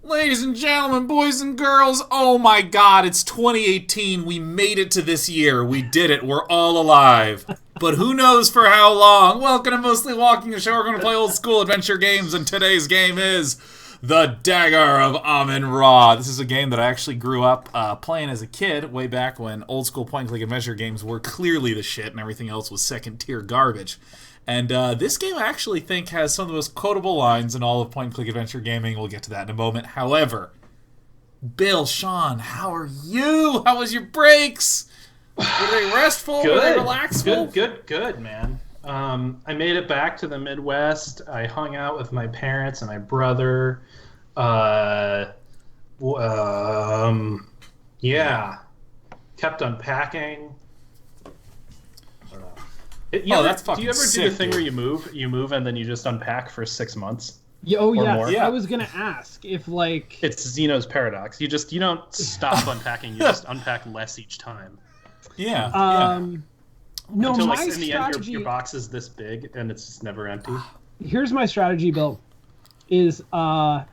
Ladies and gentlemen, boys and girls, oh my god, it's 2018. We made it to this year. We did it. We're all alive. But who knows for how long? Welcome to Mostly Walking, the show. We're going to play old school adventure games, and today's game is the Dagger of Amon. This is a game that I actually grew up playing as a kid, way back when old school point-and-click adventure games were clearly the shit and everything else was second-tier garbage. And this game I actually think has some of the most quotable lines in all of point-and-click adventure gaming. We'll get to that in a moment. However, Bill, Sean, how are you? How was your breaks? Were they restful? Good. Were they relaxful? Good, man. I made it back to the Midwest. I hung out with my parents and my brother. Yeah. Kept unpacking. That's fucking Do you ever sick, do the thing dude. where you move and then you just unpack for 6 months? Oh yeah, more? I was gonna ask if like It's Zeno's paradox. You don't stop unpacking. You just unpack less each time. Yeah. no, Until my like in the end strategy. your box is this big and it's just never empty. Here's my strategy, Bill. Is I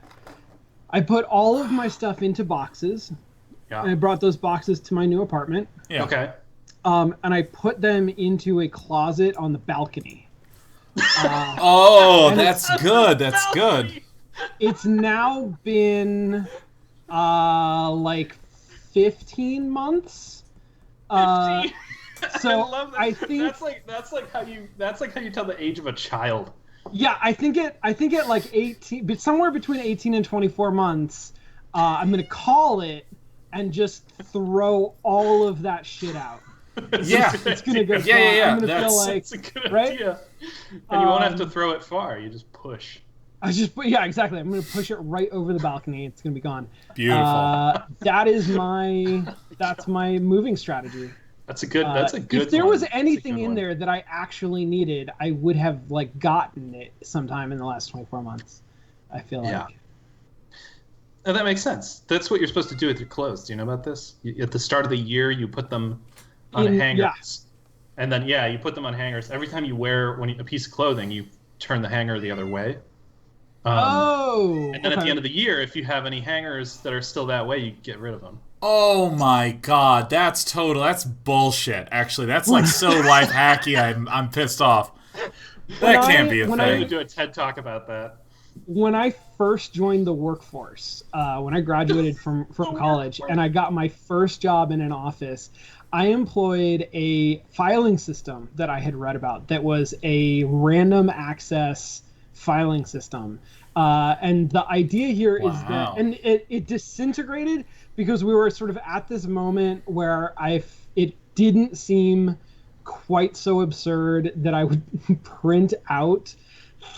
put all of my stuff into boxes. Yeah. And I brought those boxes to my new apartment. Yeah. Okay. And I put them into a closet on the balcony. That's good. That's good. It's now been like 15 months. 15. So I love that. I think that's like how you tell the age of a child. yeah, I think at like 18, but somewhere between 18 and 24 months, I'm gonna call it and just throw all of that shit out. Yeah. It's gonna go. Yeah. I'm gonna feel like That's a good right? idea. And you won't have to throw it far. You just push. Exactly. I'm gonna push it right over the balcony. It's gonna be gone. Beautiful. That's my moving strategy. That's a good. If there was one. anything in there that I actually needed, I would have like gotten it sometime in the last 24 months. I feel like. Yeah. Oh, that makes sense. That's what you're supposed to do with your clothes. Do you know about this? At the start of the year, you put them on hangers. Yeah. And then, you put them on hangers. Every time you wear a piece of clothing, you turn the hanger the other way. And then at the end of the year, if you have any hangers that are still that way, you get rid of them. Oh my god, that's bullshit. Actually, that's like so life hacky. I'm pissed off. That can't be a I'm going to thing. do a TED Talk about that. When I first joined the workforce, when I graduated from college, and I got my first job in an office, I employed a filing system that I had read about that was a random access filing system. And the idea here is that, and it disintegrated because we were sort of at this moment where it didn't seem quite so absurd that I would print out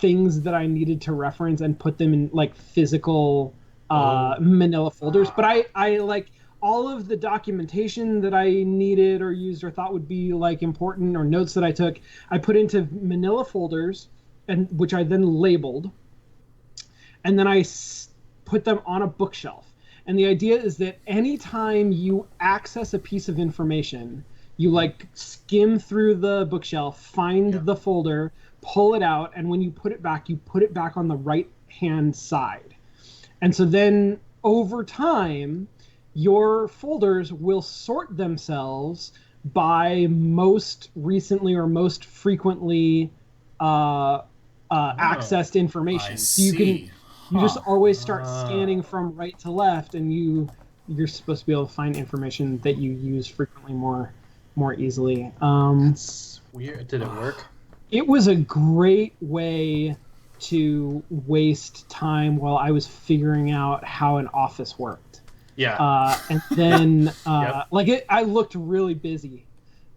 things that I needed to reference and put them in like physical manila folders. But I like all of the documentation that I needed or used or thought would be like important or notes that I took, I put into manila folders, and which I then labeled. And then I put them on a bookshelf. And the idea is that anytime you access a piece of information, you like skim through the bookshelf, find the folder, pull it out, and when you put it back on the right-hand side. And so then over time, your folders will sort themselves by most recently or most frequently accessed information. So you just always start scanning from right to left, and you're supposed to be able to find information that you use frequently more easily. That's weird. Did it work? It was a great way to waste time while I was figuring out how an office worked. Yeah. And then I looked really busy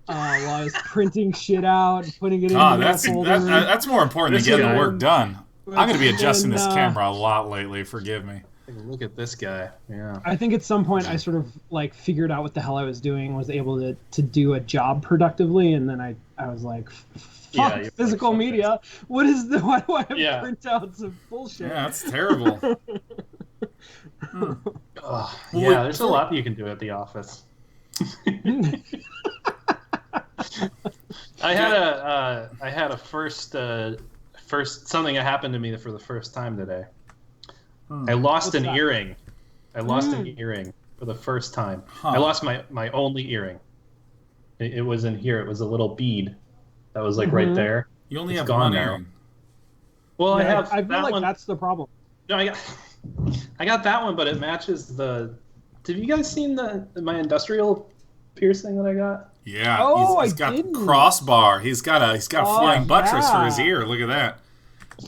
while I was printing shit out, putting it in the folder. That's more important than getting the work done. I'm going to be adjusting And, this camera a lot lately. Forgive me. Look at this guy. Yeah. I think at some point I sort of like figured out what the hell I was doing, was able to do a job productively, and then I was like, fuck physical media. Why do I have printouts of bullshit? Yeah, that's terrible. There's a lot you can do at the office. I had a first something that happened to me for the first time today. I lost an that? earring. I lost an earring for the first time. Huh. I lost my only earring. It was in here. It was a little bead that was like right there. You only It's have gone one now. earring. Well, I Yeah, have I feel that like one. that's the problem. No, I got that one, but it matches the. Have you guys seen my industrial piercing that I got? Yeah, Oh, he's I got didn't. crossbar. He's got a flying buttress for his yeah. ear. Look at that.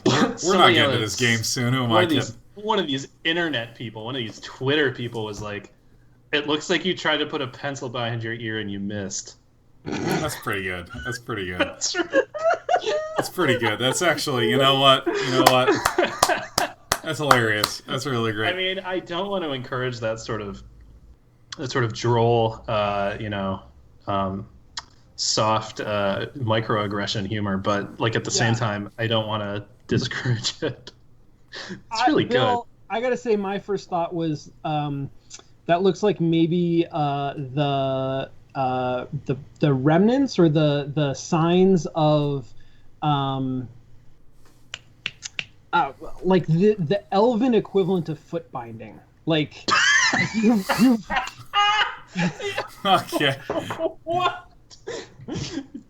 We're So, not you know, getting to this game soon. Who am I one of kidding? one of these internet people, one of these Twitter people was like, "It looks like you tried to put a pencil behind your ear and you missed." That's pretty good. That's pretty good. That's right. That's pretty good. That's actually, you know what? That's hilarious. That's really great. I mean, I don't want to encourage that sort of droll, soft microaggression humor, but like at the same time, I don't want to discourage it. It's really good. I gotta say, my first thought was that looks like maybe the remnants or the signs of like the elven equivalent of foot binding. Like you've Okay. What?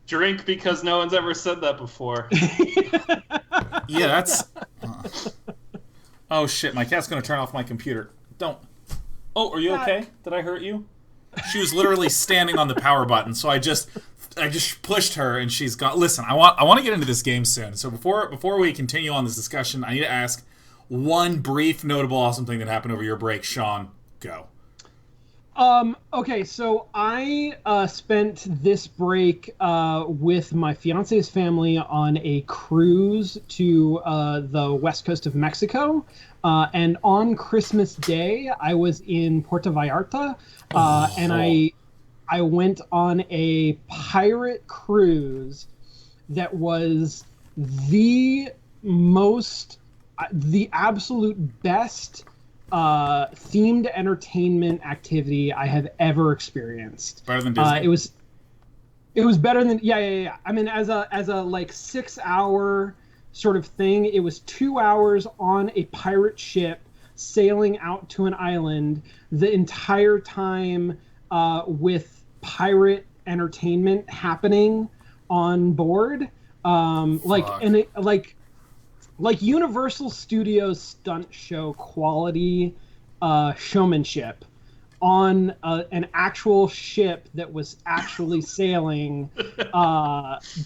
Drink because no one's ever said that before. Yeah, that's. Oh shit! My cat's gonna turn off my computer. Don't. Oh, are you okay? Did I hurt you? She was literally standing on the power button, so I just pushed her, and she's gone. Listen, I want to get into this game soon. So before we continue on this discussion, I need to ask one brief, notable, awesome thing that happened over your break. Sean, go. Okay, so I spent this break with my fiance's family on a cruise to the west coast of Mexico. And on Christmas Day, I was in Puerto Vallarta, and I went on a pirate cruise that was the absolute best themed entertainment activity I have ever experienced. Better than Disney. It was better than yeah. I mean, as a like 6 hour sort of thing, it was 2 hours on a pirate ship sailing out to an island the entire time with pirate entertainment happening on board. Like Universal Studios stunt show quality showmanship on an actual ship that was actually sailing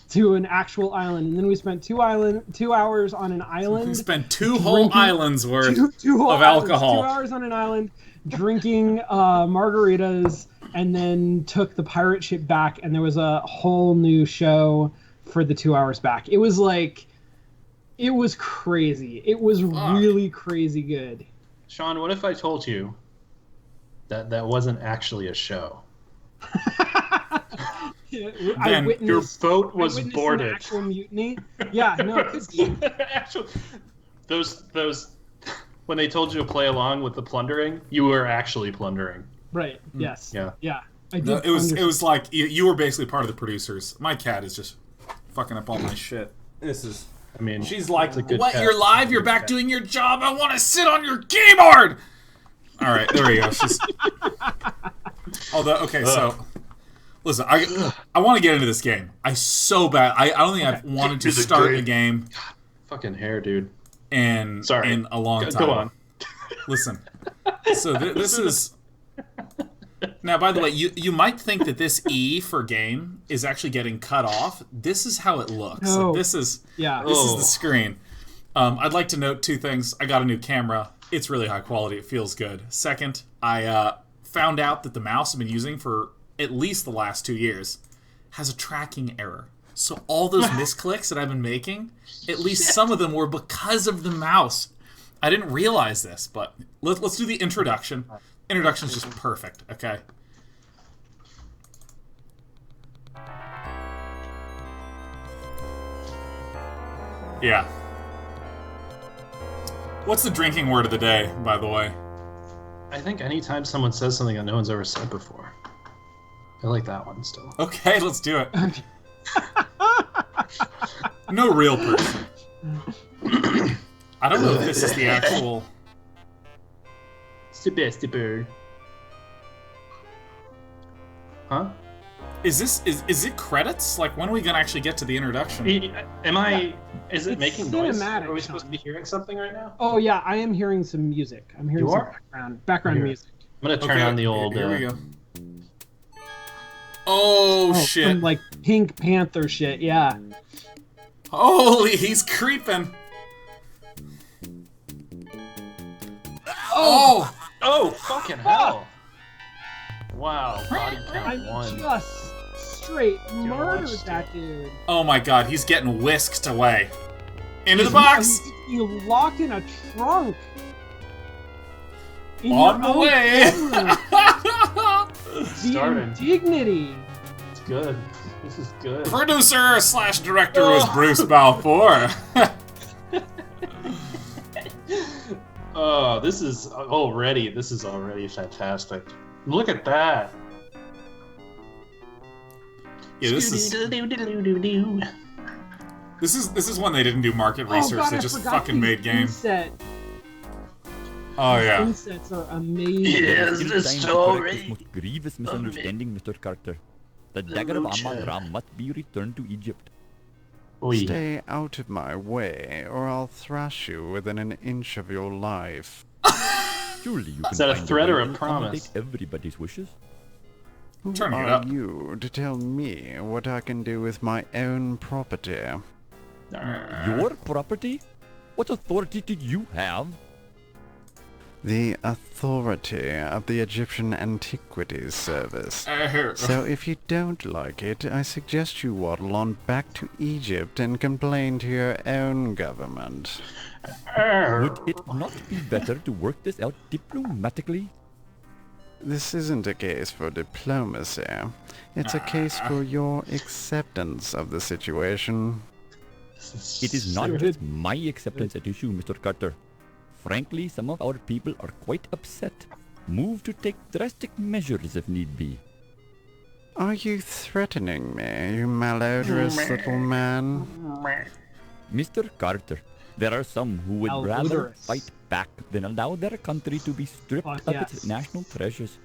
to an actual island. And then we spent 2 hours on an island. We spent two whole islands worth of alcohol. 2 hours on an island drinking margaritas, and then took the pirate ship back, and there was a whole new show for the 2 hours back. It was like... It was crazy. It was really crazy good. Sean, what if I told you that wasn't actually a show? Then your boat was boarded. An actual mutiny. Yeah, no. Those when they told you to play along with the plundering, you were actually plundering. Right. Yes. Yeah. I did. No, it was like you were basically part of the producers. My cat is just fucking up all my shit. This is. I mean, she's like, "What? cat. You're live? You're back doing your job? I want to sit on your keyboard." All right, there we go. She's. Okay, so listen, I want to get into this game. I so bad. I don't think I've wanted to start a game. God, fucking hair, dude. In a long time. Go on. Listen, so this is. Now, by the way, you might think that this E for game is actually getting cut off. This is how it looks. No. Like, this is the screen. I'd like to note 2 things. I got a new camera. It's really high quality. It feels good. Second, I found out that the mouse I've been using for at least the last 2 years has a tracking error. So all those misclicks that I've been making, at least some of them were because of the mouse. I didn't realize this, but let's do the introduction. Introduction's just perfect, okay? Yeah. What's the drinking word of the day, by the way? I think anytime someone says something that no one's ever said before, I like that one still. Okay, let's do it. No real person. I don't know if this is the actual... Sebastopol. Huh? Is it credits? Like, when are we gonna actually get to the introduction? Is it It's making noise? cinematic, Are we supposed to be hearing something right now? Oh yeah, I am hearing some music. I'm hearing You some are? background Here. music. I'm gonna turn on the old. Here we go. Oh shit! Some like Pink Panther shit. Yeah. Holy, he's creeping. Oh! Oh, fucking hell! Wow, body count I 1. just straight murdered Just- that dude. Oh my god, he's getting whisked away. Into the box! You locked in a trunk. In On your the own way! bedroom. The Starting. indignity. It's good. This is good. Producer / director was Bruce Balfour. Oh, this is already fantastic. Look at that. Yeah, this is one they didn't do market research. Oh, God, They I just forgot fucking these made games. inset- Oh yeah. Insets are amazing. Yes, It the is time to correct story. this most grievous misunderstanding, Mr. Carter. The Dagger of Amon must be returned to Egypt. Oi. Stay out of my way, or I'll thrash you within an inch of your life. Surely you can Is that a find threat way or a to promise? accommodate everybody's wishes. Who Turning it are up. you to tell me what I can do with my own property? Your property? What authority did you have? The authority of the Egyptian Antiquities Service. So if you don't like it, I suggest you waddle on back to Egypt and complain to your own government. Would it not be better to work this out diplomatically? This isn't a case for diplomacy. It's a case for your acceptance of the situation. It is not just my acceptance at issue, Mr. Carter. Frankly, some of our people are quite upset, moved to take drastic measures if need be. Are you threatening me, you malodorous little man? Mr. Carter, there are some who would rather Malodorous. fight back than allow their country to be stripped Fuck of yes. its national treasures.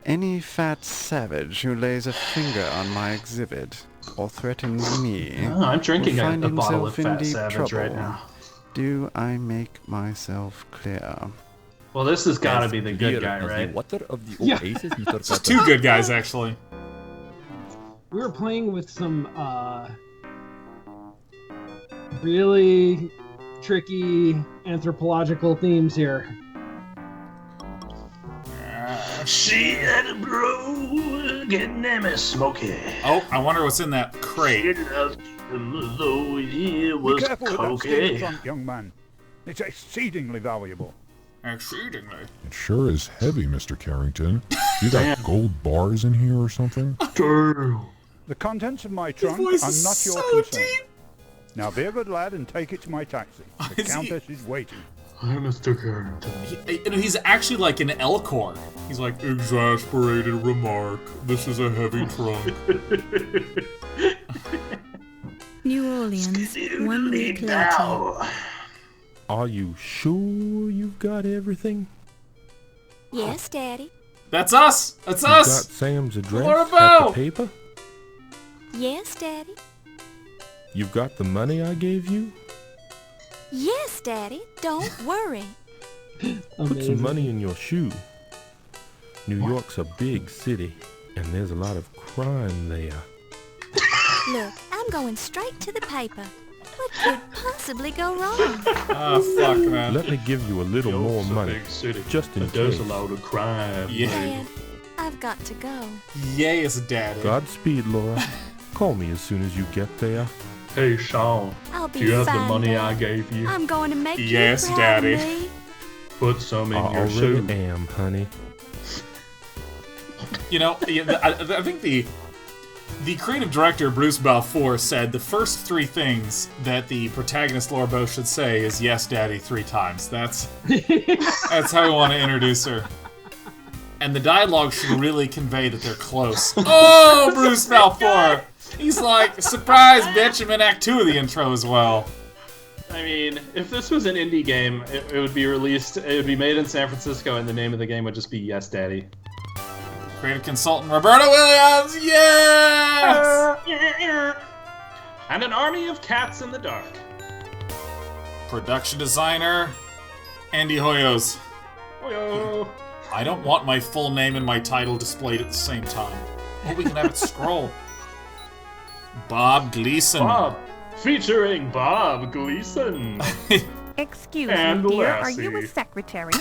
Any fat savage who lays a finger on my exhibit or threatens me Oh, I'm drinking will a find bottle of himself in Fat deep Savage trouble. right now. Do I make myself clear? Well, this has got to As be the clear good guy, as right? The water of the Yeah. oasis, Mr. It's Carter. two good guys, actually. We were playing with some really tricky anthropological themes here. Shit, bro, getting them is smoky. Oh, I wonder what's in that crate. Though he Be was careful with that steel cocky. trunk, young man. It's exceedingly valuable. Exceedingly. It sure is heavy, Mr. Carrington. You got gold bars in here or something? The contents of my trunk voice are is not your so concern. deep. Now be a good lad and take it to my taxi. The Is he- Countess is waiting. Mr. Carrington. He's actually like an Elcor. He's like, exasperated remark. This is a heavy trunk. New Orleans, 1 week later. Are you sure you've got everything? Yes, Daddy. That's us! That's You got us! Sam's address Laura at Bow! the paper? Yes, Daddy. You've got the money I gave you? Yes, Daddy. Don't worry. Put some money in your shoe. New York's a big city, and there's a lot of crime there. Look, I'm going straight to the paper. What could possibly go wrong? Oh, fuck, man. Let me give you a little more money, just in case. of crime. Yeah. Dad, I've got to go. Yes, Daddy. Godspeed, Laura. Call me as soon as you get there. Hey, Sean, I'll be do you have the fine, money Dad. I gave you? I'm going to make Yes, you proud Daddy. of me. Put some in I your already shoe. am, honey. You know, I think the creative director, Bruce Balfour, said the first three things that the protagonist, Laura Bow, should say is yes, Daddy, 3 times. That's how we want to introduce her. And the dialogue should really convey that they're close. Oh, Bruce Balfour! He's like, surprise, bitch, I'm in Act 2 of the intro as well. I mean, if this was an indie game, it would be released, it would be made in San Francisco, and the name of the game would just be Yes, Daddy. Creative consultant Roberta Williams, yes! And an army of cats in the dark. Production designer Andy Hoyos. Hoyo. I don't want my full name and my title displayed at the same time. Oh, we can have it scroll. Bob Gleason. Bob. Featuring Bob Gleason. Excuse And me, dear. Lassie. Are you a secretary?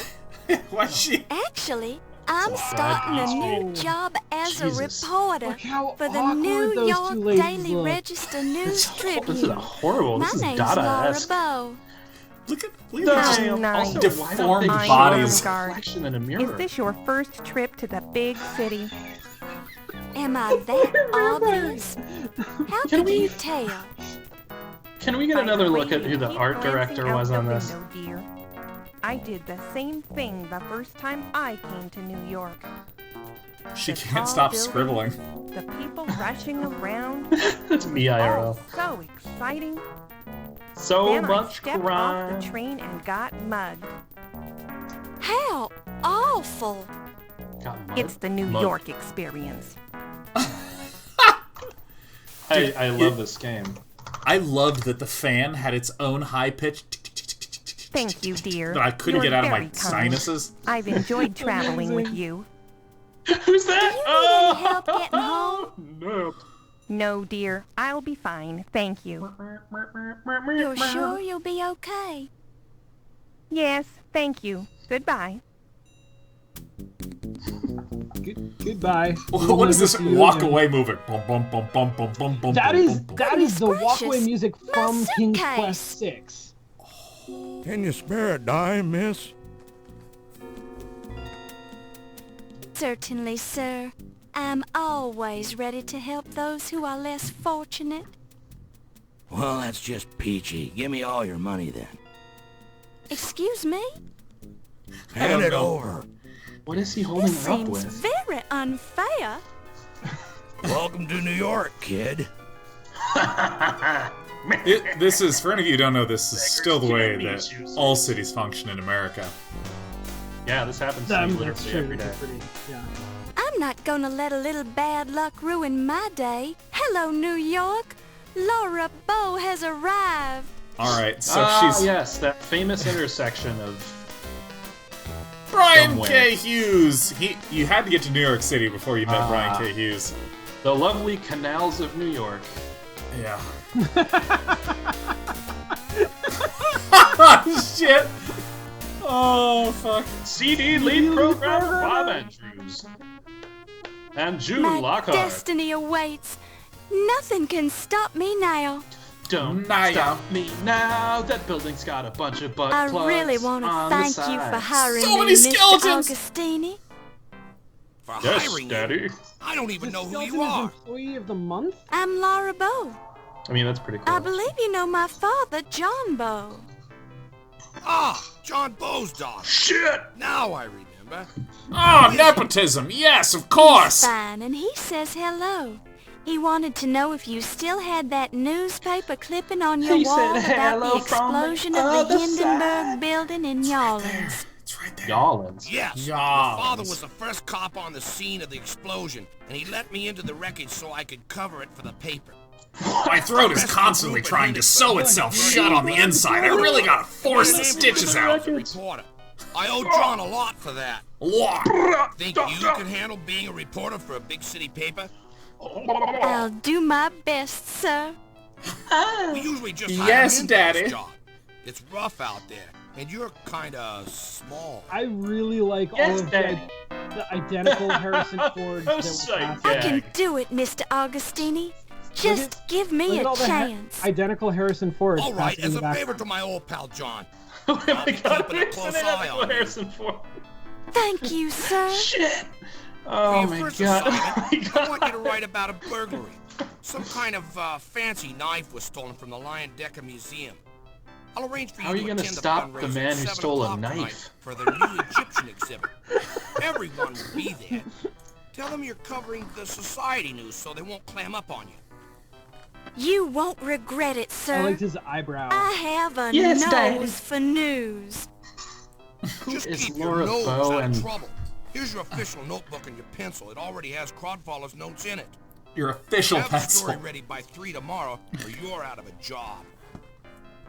Why's she? Actually, I'm starting a new job as Jesus. a reporter Look how for the awkward New those York two ladies Daily look. Register News Tribune. This is horrible. My This is name's Laura Dada-esque. Bow. Look at How Damn. nice. Also, Deformed why don't they bodies. show a reflection in a mirror? Is this your first trip to the big city? Am I that obvious? How Can can we- you tell? Can we get another look at who the art director was on this? Window, dear. I did the same thing the first time I came to New York. She The can't tall stop buildings, scribbling. The people rushing around. That's me, Oh, IRL. so exciting. So Then I much stepped off crime. the train and got mugged. How awful. Got mugged? It's the New Mugged. York experience. I love this game. I loved that the fan had its own high-pitched Thank you, dear. that I couldn't You're get out of my very kind. sinuses. I've enjoyed traveling with you. Who's that? Do you need any help getting home? No. No, dear. I'll be fine. Thank you. You're sure you'll be okay? Yes, thank you. Goodbye. Goodbye. What is this We'll never see you walk again. away moving? Bum, bum, bum, bum, bum, bum, bum, That bum, is bum, bum. that is the Goodness walkway gracious, music my from King's suitcase. Quest 6. Can you spare a dime, miss? Certainly, sir. I'm always ready to help those who are less fortunate. Well, that's just peachy. Give me all your money then. Excuse me? Hand it over. What is he holding This it up seems with? very unfair. Welcome to New York, kid. This is, for any of you who don't know, this is still the way that all cities function in America. Yeah, this happens to me That's literally true. every day. That's pretty, yeah. I'm not gonna let a little bad luck ruin my day. Hello, New York. Laura Bow has arrived. Alright, so she's... yes, that famous intersection of... Brian somewhere. K. Hughes! You had to get to New York City before you met Brian K. Hughes. The lovely canals of New York. Yeah. Shit! Oh, fuck. CD lead programmer Bob Andrews. And June My Lockhart. destiny awaits. Nothing can stop me now. Don't Naya. stop me now. That building's got a bunch of butt I plugs really want to on the thank you for sides. hiring So me, many Mr. skeletons! Augustini. For Yes, hiring Daddy. you, I don't even know who Skeleton you is are. Employee of the month? I'm Laura Bow. I mean, that's pretty cool. I believe you know my father, John Bow. Ah, John Bow's daughter. Shit! Now I remember. Oh, nepotism! Yes, of course! Fine, and he says hello. He wanted to know if you still had that newspaper clipping on your He wall said about hello the from the explosion of the other Hindenburg side. building in New Orleans. It's right there. Yawlins. Yes, Yes. my father was the first cop on the scene of the explosion, and he let me into the wreckage so I could cover it for the paper. My throat is constantly trying to sew itself shut on the inside. I really gotta force the stitches out. Reporter. I owe John a lot for that. Lot. Think you can handle being a reporter for a big city paper? I'll do my best, sir. We usually just hire Yes, men for this Daddy. job. It's rough out there, and you're kinda small. I really like all Yes, of Daddy. the identical Harrison Fords that were So cast. I Yeah. can do it, Mr. Augustini. Just give me Look at a all the chance. identical Harrison Fords. All right, casted in as the a back. favor to my old pal John. Oh my I'll be god, keeping a close eye on you. Harrison Ford. Thank you, sir. Shit! For Oh your my first god. Oh assignment, my I want you to god. write about a burglary. Some kind of fancy knife was stolen from the Lion Decker Museum. I'll arrange for How are you you to gonna attend stop the fundraiser man at who 7 stole a o'clock tonight knife? for their new Egyptian exhibit. Everyone will be there. Tell them you're covering the society news so they won't clam up on you. You won't regret it, sir. I liked his eyebrow. I have a nose for news. Just is keep Laura your nose Bow out and- of trouble. Here's your official notebook and your pencil. It already has Crodfaller's notes in it. Your official Have the pencil. story ready by 3 tomorrow, or you're out of a job.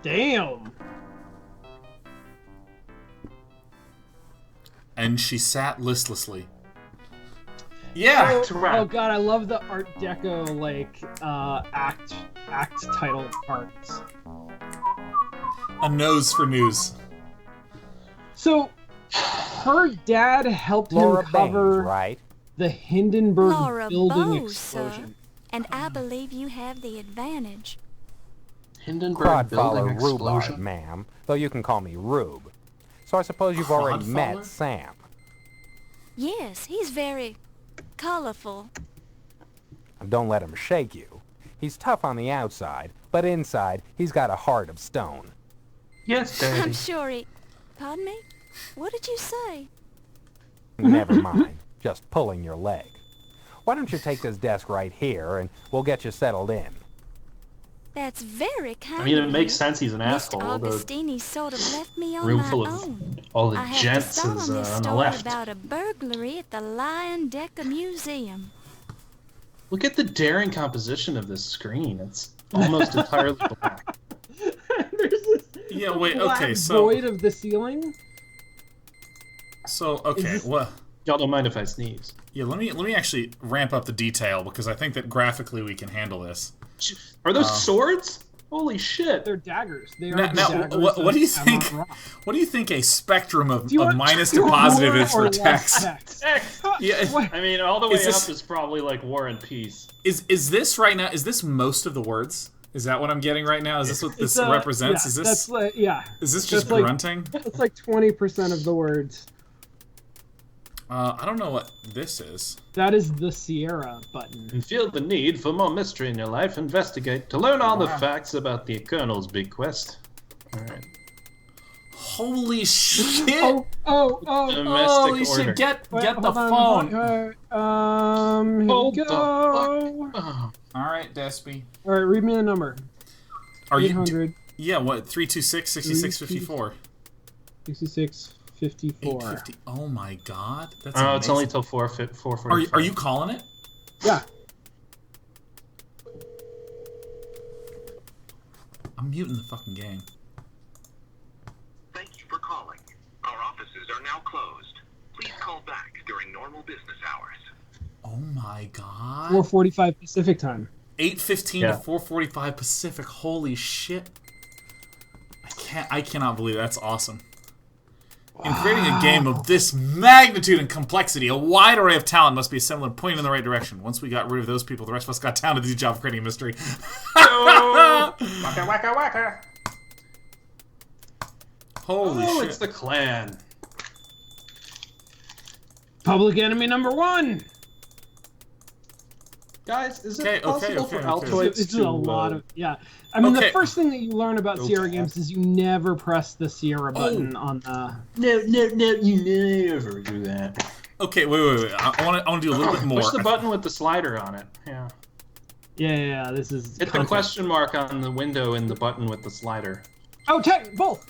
Damn. And she sat listlessly. Yeah. Oh god, I love the Art Deco like act title parts. A nose for news. So her dad helped Laura him cover Baines, right? the Hindenburg Laura building Bow, explosion. sir. And I believe you have the advantage. Hindenburg building Crodfaller Rhubarb, explosion. ma'am. Though you can call me Rube. So I suppose you've already met Sam. Yes, he's very colorful. Don't let him shake you. He's tough on the outside, but inside, he's got a heart of stone. Yes, I'm Daddy. sure he... Pardon me? What did you say? Never mind. Just pulling your leg. Why don't you take this desk right here, and we'll get you settled in. That's very kind I mean, it of makes you. sense he's an Mr. asshole. The Augustini sort of left me on room my full of own. all the I have gents to start is on this on the story left. about a burglary at the Lion Decker Museum. Look at the daring composition of this screen. It's almost entirely black. There's this Yeah, wait, black okay, so... void of the ceiling. So, okay, well... Y'all don't mind if I sneeze. Yeah, let me actually ramp up the detail, because I think that graphically we can handle this. Are those swords? Holy shit! They're daggers. They are Now, daggers what do you of think? Amon Ra. What do you think a spectrum of Do you want minus to positive more is for or less text? text? Yeah, I mean, all the way Is this- up is probably like War and Peace. is this right now? Is this most of the words? Is that what I'm getting right now? Is this what this It's, represents? Yeah, Is this that's like, yeah. is this That's just like- grunting? It's like 20% of the words. I don't know what this is. That is the Sierra button. And feel the need for more mystery in your life, investigate to learn all the Wow. facts about the Colonel's big quest. Alright. Holy shit! Domestic Holy order. shit! Get Wait, the hold on, phone. here we Hold the go. Oh. All right, Despy. All right, read me the number. Are you? 800. Yeah, what? 326 6654. 66 54. 850. Oh my god, that's Oh, it's only amazing. till 4:45. Are you calling it? Yeah. I'm muting the fucking game. Thank you for calling. Our offices are now closed. Please call back during normal business hours. Oh my god. 4:45 Pacific time. 8:15 Yeah. to 4:45 Pacific. Holy shit. I cannot believe it. That's awesome. In creating a game of this magnitude and complexity, a wide array of talent must be assembled and pointed in the right direction. Once we got rid of those people, the rest of us got down to the job of creating a mystery. Waka waka waka! Holy Oh, shit. it's the clan. Public enemy number 1. Guys, is it Okay, possible for okay. Altoids This is to... a lot of I mean, Okay. the first thing that you learn about Sierra Okay. games is you never press the Sierra button on the. No, you never do that. Okay, wait. I want to do a little bit more. Push the button with the slider on it. Yeah. Yeah. This is. Hit the question mark on the window and the button with the slider. Oh, both.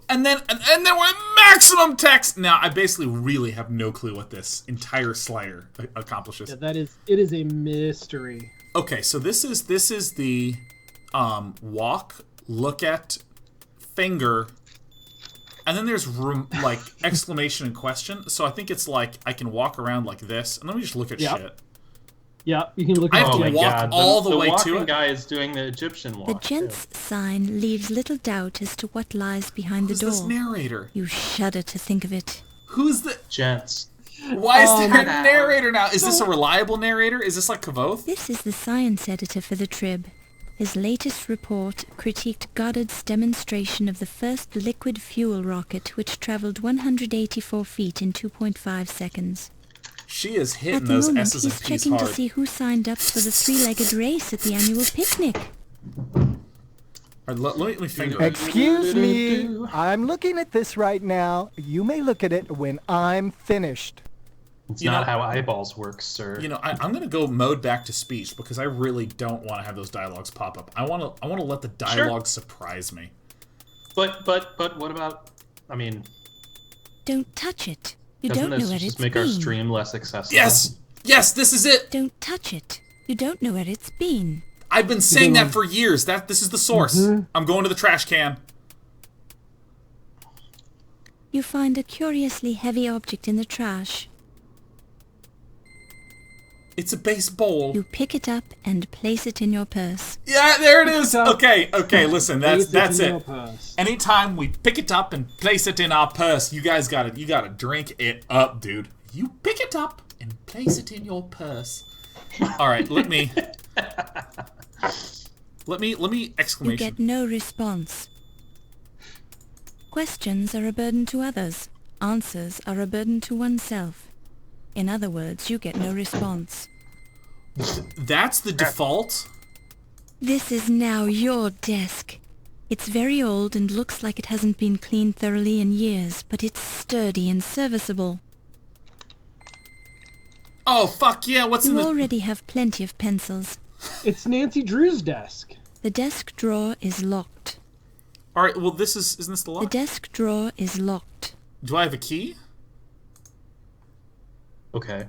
And then we're at maximum text. Now, I basically really have no clue what this entire slider accomplishes. Yeah, it is a mystery. Okay, so this is the walk, look at, finger, and then there's like exclamation and question. So I think it's like I can walk around like this, and let me just look at shit. Yeah, you can look I at have to it. walk all the way to walking it. guy is doing the Egyptian walk. The gents' sign leaves little doubt as to what lies behind Who's the door. this narrator? You shudder to think of it. Who's the Gents. Why is there a narrator now? Is this a reliable narrator? Is this like Kavoth? This is the science editor for the Trib. His latest report critiqued Goddard's demonstration of the first liquid fuel rocket, which traveled 184 feet in 2.5 seconds. She is At hitting the those moment, S's and he's P's checking hard. to see who signed up for the three-legged race at the annual picnic. All right, let me finger it. Excuse me, I'm looking at this right now. You may look at it when I'm finished. It's not how eyeballs work, sir. You know, I'm going to go mode back to speech because I really don't want to have those dialogues pop up. I want to let the dialogue surprise me. But what about? I mean, don't touch it. You don't know where it's been. Doesn't this just make our stream less accessible? Yes, this is it. Don't touch it. You don't know where it's been. I've been saying that for years. This is the source. I'm going to the trash can. You find a curiously heavy object in the trash. It's a baseball. You pick it up and place it in your purse. Yeah, there it is. Okay, listen, that's it. Anytime we pick it up and place it in our purse, you guys gotta drink it up, dude. You pick it up and place it in your purse. Alright, let me exclamation. You get no response. Questions are a burden to others. Answers are a burden to oneself. In other words, you get no response. That's the default? This is now your desk. It's very old and looks like it hasn't been cleaned thoroughly in years, but it's sturdy and serviceable. Oh, fuck yeah, what's in the... You already have plenty of pencils. It's Nancy Drew's desk. The desk drawer is locked. Alright, well isn't this the lock? The desk drawer is locked. Do I have a key? Okay.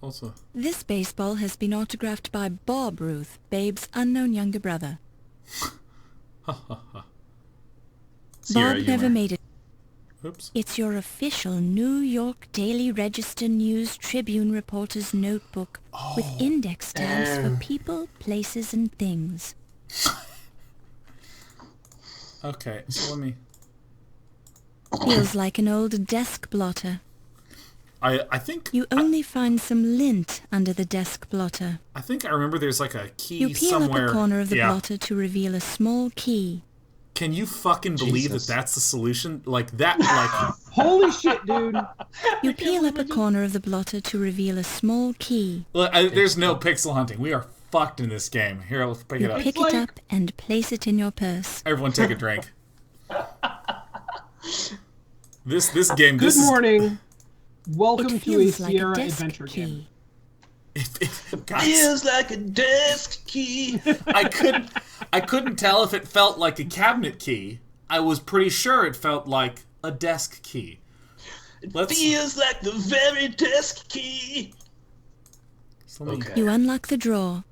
Also. This baseball has been autographed by Bob Ruth, Babe's unknown younger brother. Bob never made it. Oops. It's your official New York Daily Register News Tribune reporter's notebook with index stamps for people, places, and things. Okay, so let me... Feels like an old desk blotter. I think... You only find some lint under the desk blotter. I think I remember there's like a key you peel somewhere... up a corner of the blotter to reveal a small key. Can you fucking believe that that's the solution? Like, that, like... Holy shit, dude! You peel up a corner of the blotter to reveal a small key. Look, there's no pixel hunting. We are fucked in this game. Here, let's pick it up. You pick it up and place it in your purse. Everyone take a drink. This game... Good morning. Welcome to a Sierra adventure game. It feels like a desk key. I couldn't tell if it felt like a cabinet key. I was pretty sure it felt like a desk key. It feels like the very desk key. Okay. You unlock the drawer.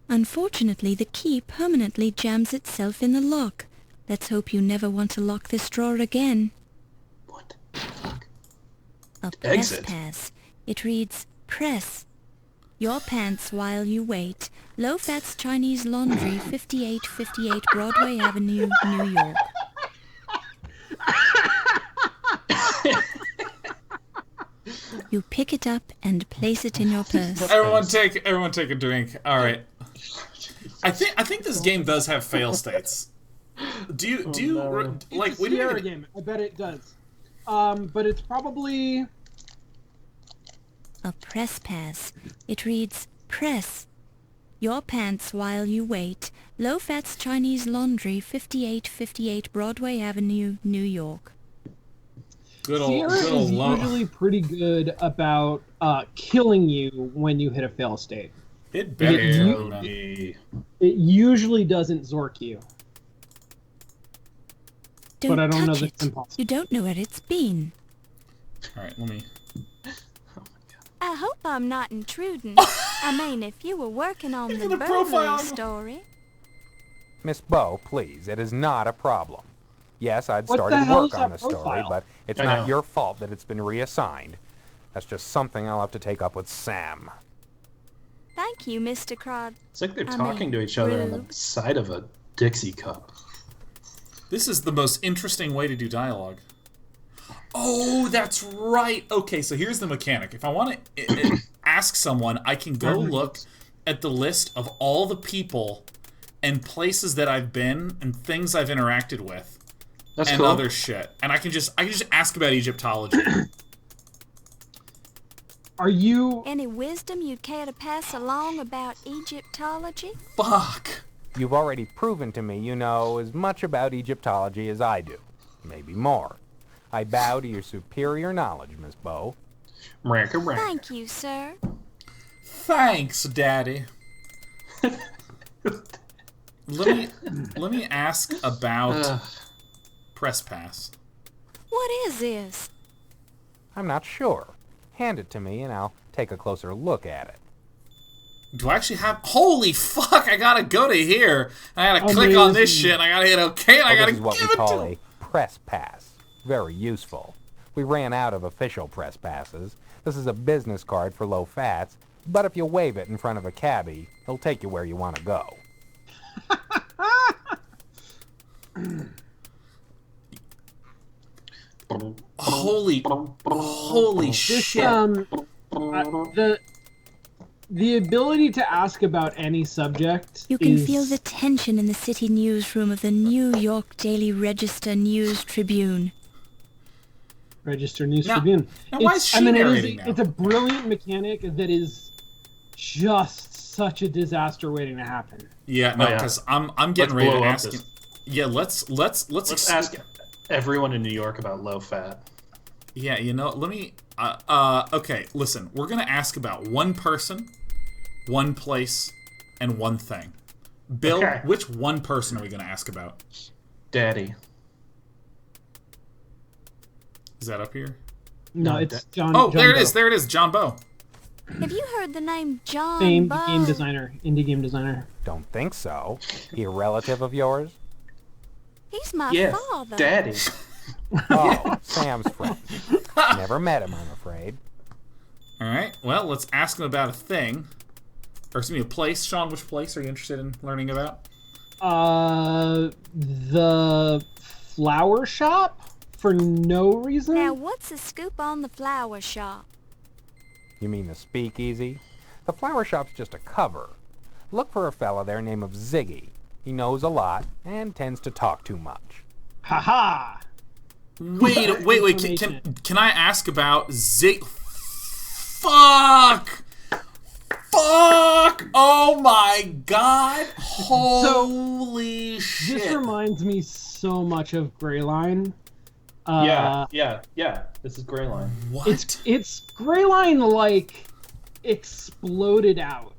Unfortunately, the key permanently jams itself in the lock. Let's hope you never want to lock this drawer again. What? A press pass. It reads, press. Your pants while you wait. Low Fats Chinese Laundry, 5858 Broadway Avenue, New York. You pick it up and place it in your purse. Everyone take a drink. All right. I think this game does have fail states. Do you like? It's a Sierra game. I bet it does. But it's probably a press pass. It reads press. Your pants while you wait. Low Fats Chinese Laundry, 5858 Broadway Avenue, New York. Sierra is usually pretty good about killing you when you hit a fail state. It better. It usually doesn't zork you. Don't but I don't know touch that it's it. impossible. You don't know where it's been. All right, let me. I hope I'm not intruding. I mean, if you were working on the burglary story. Miss Bow, please, it is not a problem. Yes, I'd started work on the story, but it's not your fault that it's been reassigned. That's just something I'll have to take up with Sam. Thank you, Mr. Crod. It's like they're talking to each other on the side of a Dixie cup. This is the most interesting way to do dialogue. Oh, that's right. Okay, so here's the mechanic. If I want to ask someone, I can go look at the list of all the people and places that I've been and things I've interacted with. That's and cool. Other shit. And I can just ask about Egyptology. Are you... Any wisdom you'd care to pass along about Egyptology? Fuck. You've already proven to me you know as much about Egyptology as I do. Maybe more. I bow to your superior knowledge, Miss Bow. Thank you, sir. Thanks, Daddy. Let me ask about press pass. What is this? I'm not sure. Hand it to me and I'll take a closer look at it. Do I actually have... Holy fuck, I gotta go to here. I gotta click on this shit, and I gotta hit OK, and I gotta give it to him. This is what we call a press pass. Very useful. We ran out of official press passes. This is a business card for low fats, but if you wave it in front of a cabbie, he'll take you where you want to go. Holy shit. The ability to ask about any subject You can feel the tension in the city newsroom of the New York Daily Register News Tribune. Register News Tribune. Now why is she narrating now? It's a brilliant mechanic that is just such a disaster waiting to happen. Yeah, no, because I'm getting ready to ask him. Yeah, let's ask everyone in New York about low fat. Yeah, you know, let me okay, listen. We're going to ask about one person, one place, and one thing. Bill, which one person are we going to ask about? Daddy. Is that up here? No, it's John. Oh, John there Bow. it is. There it is. John Bow. Have you heard the name John Famed Bow? game designer, indie game designer. Don't think so. He a relative of yours? He's my father. Daddy. Oh, Sam's friend. Never met him, I'm afraid. All right. Well, let's ask him about a thing. Or excuse me, a place. Sean, which place are you interested in learning about? The flower shop for no reason. Now, what's the scoop on the flower shop? You mean the speakeasy? The flower shop's just a cover. Look for a fella there named of Ziggy. He knows a lot and tends to talk too much. Ha-ha! Wait. Can I ask about Zig? Fuck! Oh my god! Holy shit! This reminds me so much of Greyline. Yeah. This is Greyline. What? It's Greyline like exploded out.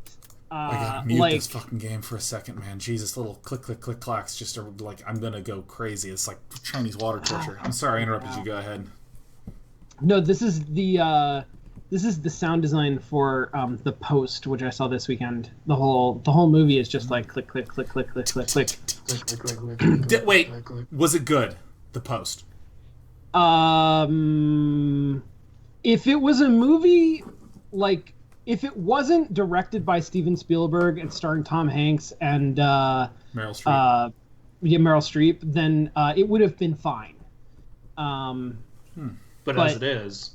I gotta mute this fucking game for a second, man. Jesus, little click clacks just are like, I'm gonna go crazy. It's like Chinese water torture. I'm sorry I interrupted you. Go ahead. No, this is the sound design for The Post, which I saw this weekend. The whole movie is just like click. Wait, was it good? The Post. If it was a movie like. If it wasn't directed by Steven Spielberg and starring Tom Hanks and Meryl Streep, Meryl Streep, then it would have been fine. But as it is,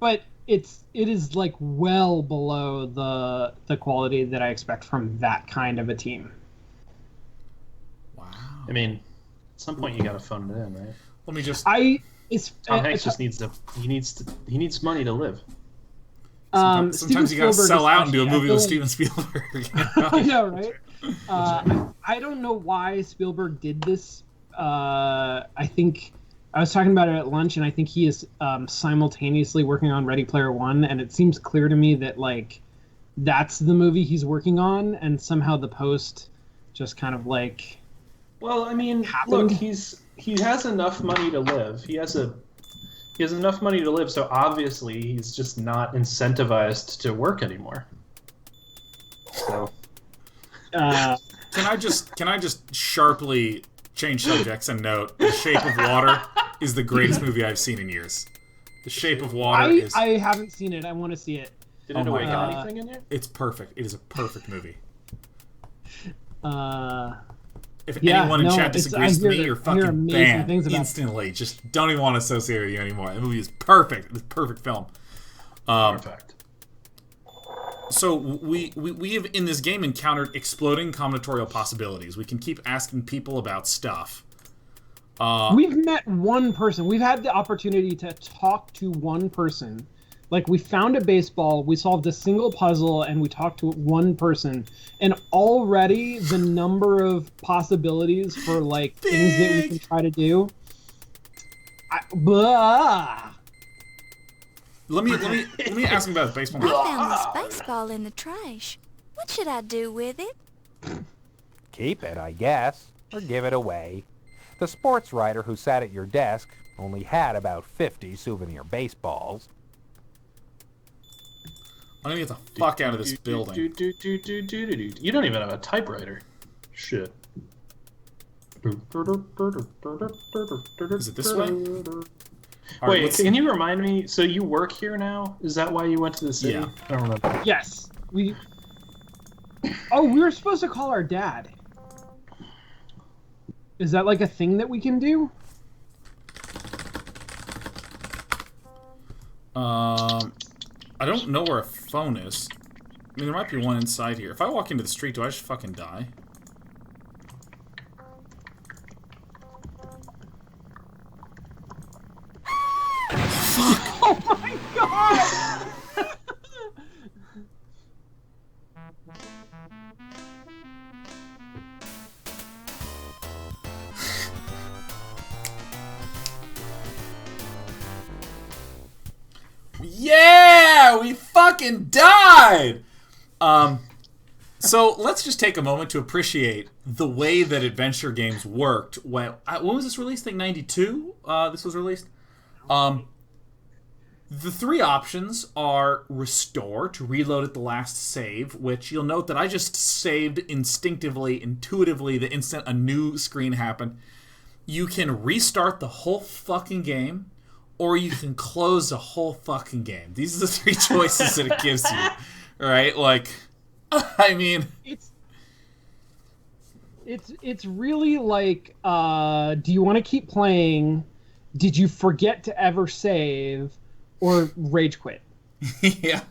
but it is like well below the quality that I expect from that kind of a team. Wow. I mean, at some point you got to phone it in, right? Let me just. Tom Hanks just needs money to live. Sometimes you gotta sell out and do a movie with Steven Spielberg. I know, right? I don't know why Spielberg did this. I think I was talking about it at lunch, and I think he is simultaneously working on Ready Player One, and it seems clear to me that like that's the movie he's working on, and somehow The Post just kind of like. Well, I mean, happened. Look, he has enough money to live. He has enough money to live, so obviously he's just not incentivized to work anymore. So, can I just sharply change subjects and note The Shape of Water is the greatest movie I've seen in years. The Shape of Water is. I haven't seen it. I want to see it. Did it awaken anything in you? It's perfect. It is a perfect movie. If Yeah, anyone in no, chat disagrees with me, you're fucking amazing things banned about instantly. Just don't even want to associate with you anymore. The movie is perfect. It's a perfect film. Perfect. So we have in this game encountered exploding combinatorial possibilities. We can keep asking people about stuff. We've met one person. We've had the opportunity to talk to one person. Like, we found a baseball, we solved a single puzzle, and we talked to one person. And already the number of possibilities for, like, things that we can try to do. Let me ask him about his baseball. I found this baseball in the trash. What should I do with it? Keep it, I guess, or give it away. The sports writer who sat at your desk only had about 50 souvenir baseballs. I'm gonna get the fuck out of this building. You don't even have a typewriter. Shit. Is it this way? Wait, can you remind me? So you work here now? Is that why you went to the city? Yeah. I don't remember. Yes. We were supposed to call our dad. Is that like a thing that we can do? I don't know where a phone is. I mean, there might be one inside here. If I walk into the street, do I just fucking die? Oh my god! Yeah! We fucking died! So let's just take a moment to appreciate the way that adventure games worked. When was this released? I think 92? This was released? The three options are restore, to reload at the last save, which you'll note that I just saved instinctively, intuitively, the instant a new screen happened. You can restart the whole fucking game, or you can close the whole fucking game. These are the three choices that it gives you. Right? Like, I mean... It's really like, do you want to keep playing? Did you forget to ever save? Or rage quit. Yeah.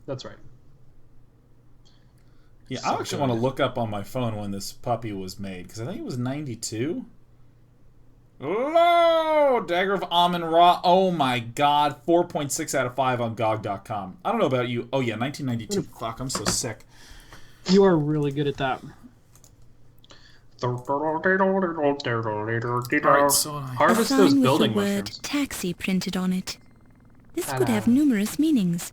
That's right. Yeah, I actually want to look up on my phone when this puppy was made, because I think it was 92. Oh, Dagger of Amon Raw. Oh my god. 4.6 out of 5 on GOG.com. I don't know about you. Oh yeah, 1992. Fuck, I'm so sick. You are really good at that. Alright, so harvest those building with the word mushrooms. taxi printed on it. This could have numerous meanings.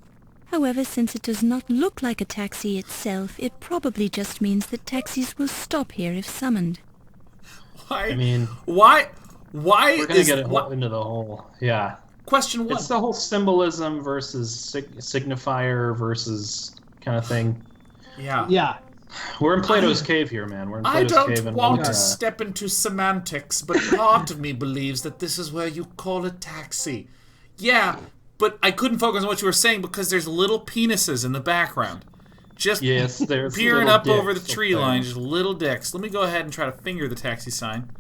However, since it does not look like a taxi itself, it probably just means that taxis will stop here if summoned. Why? I mean, why we're gonna get into the whole Question 1. It's the whole symbolism versus signifier versus kind of thing. Yeah. We're in Plato's cave here, man. We're in Plato's cave. I don't want to step into semantics, but part of me believes that this is where you call a taxi. Yeah, but I couldn't focus on what you were saying because there's little penises in the background. Just peering up over the tree line, just little dicks. Let me go ahead and try to finger the taxi sign.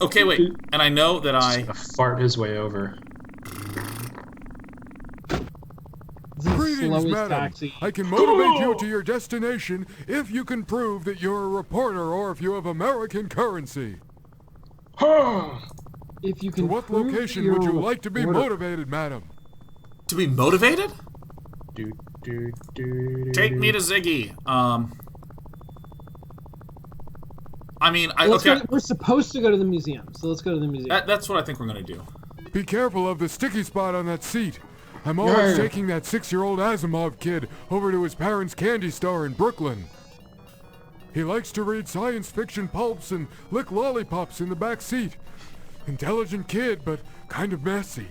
Okay, wait. And I know that I... fart his way over. Greetings, madam. Taxi. I can motivate you to your destination if you can prove that you're a reporter or if you have American currency. If you can. To what location would you like to be motivated, madam? To be motivated? Take me to Ziggy. I mean, we're supposed to go to the museum, so let's go to the museum. That's what I think we're gonna do. Be careful of the sticky spot on that seat. I'm always taking that 6-year-old Asimov kid over to his parents' candy store in Brooklyn. He likes to read science fiction pulps and lick lollipops in the back seat. Intelligent kid, but kind of messy.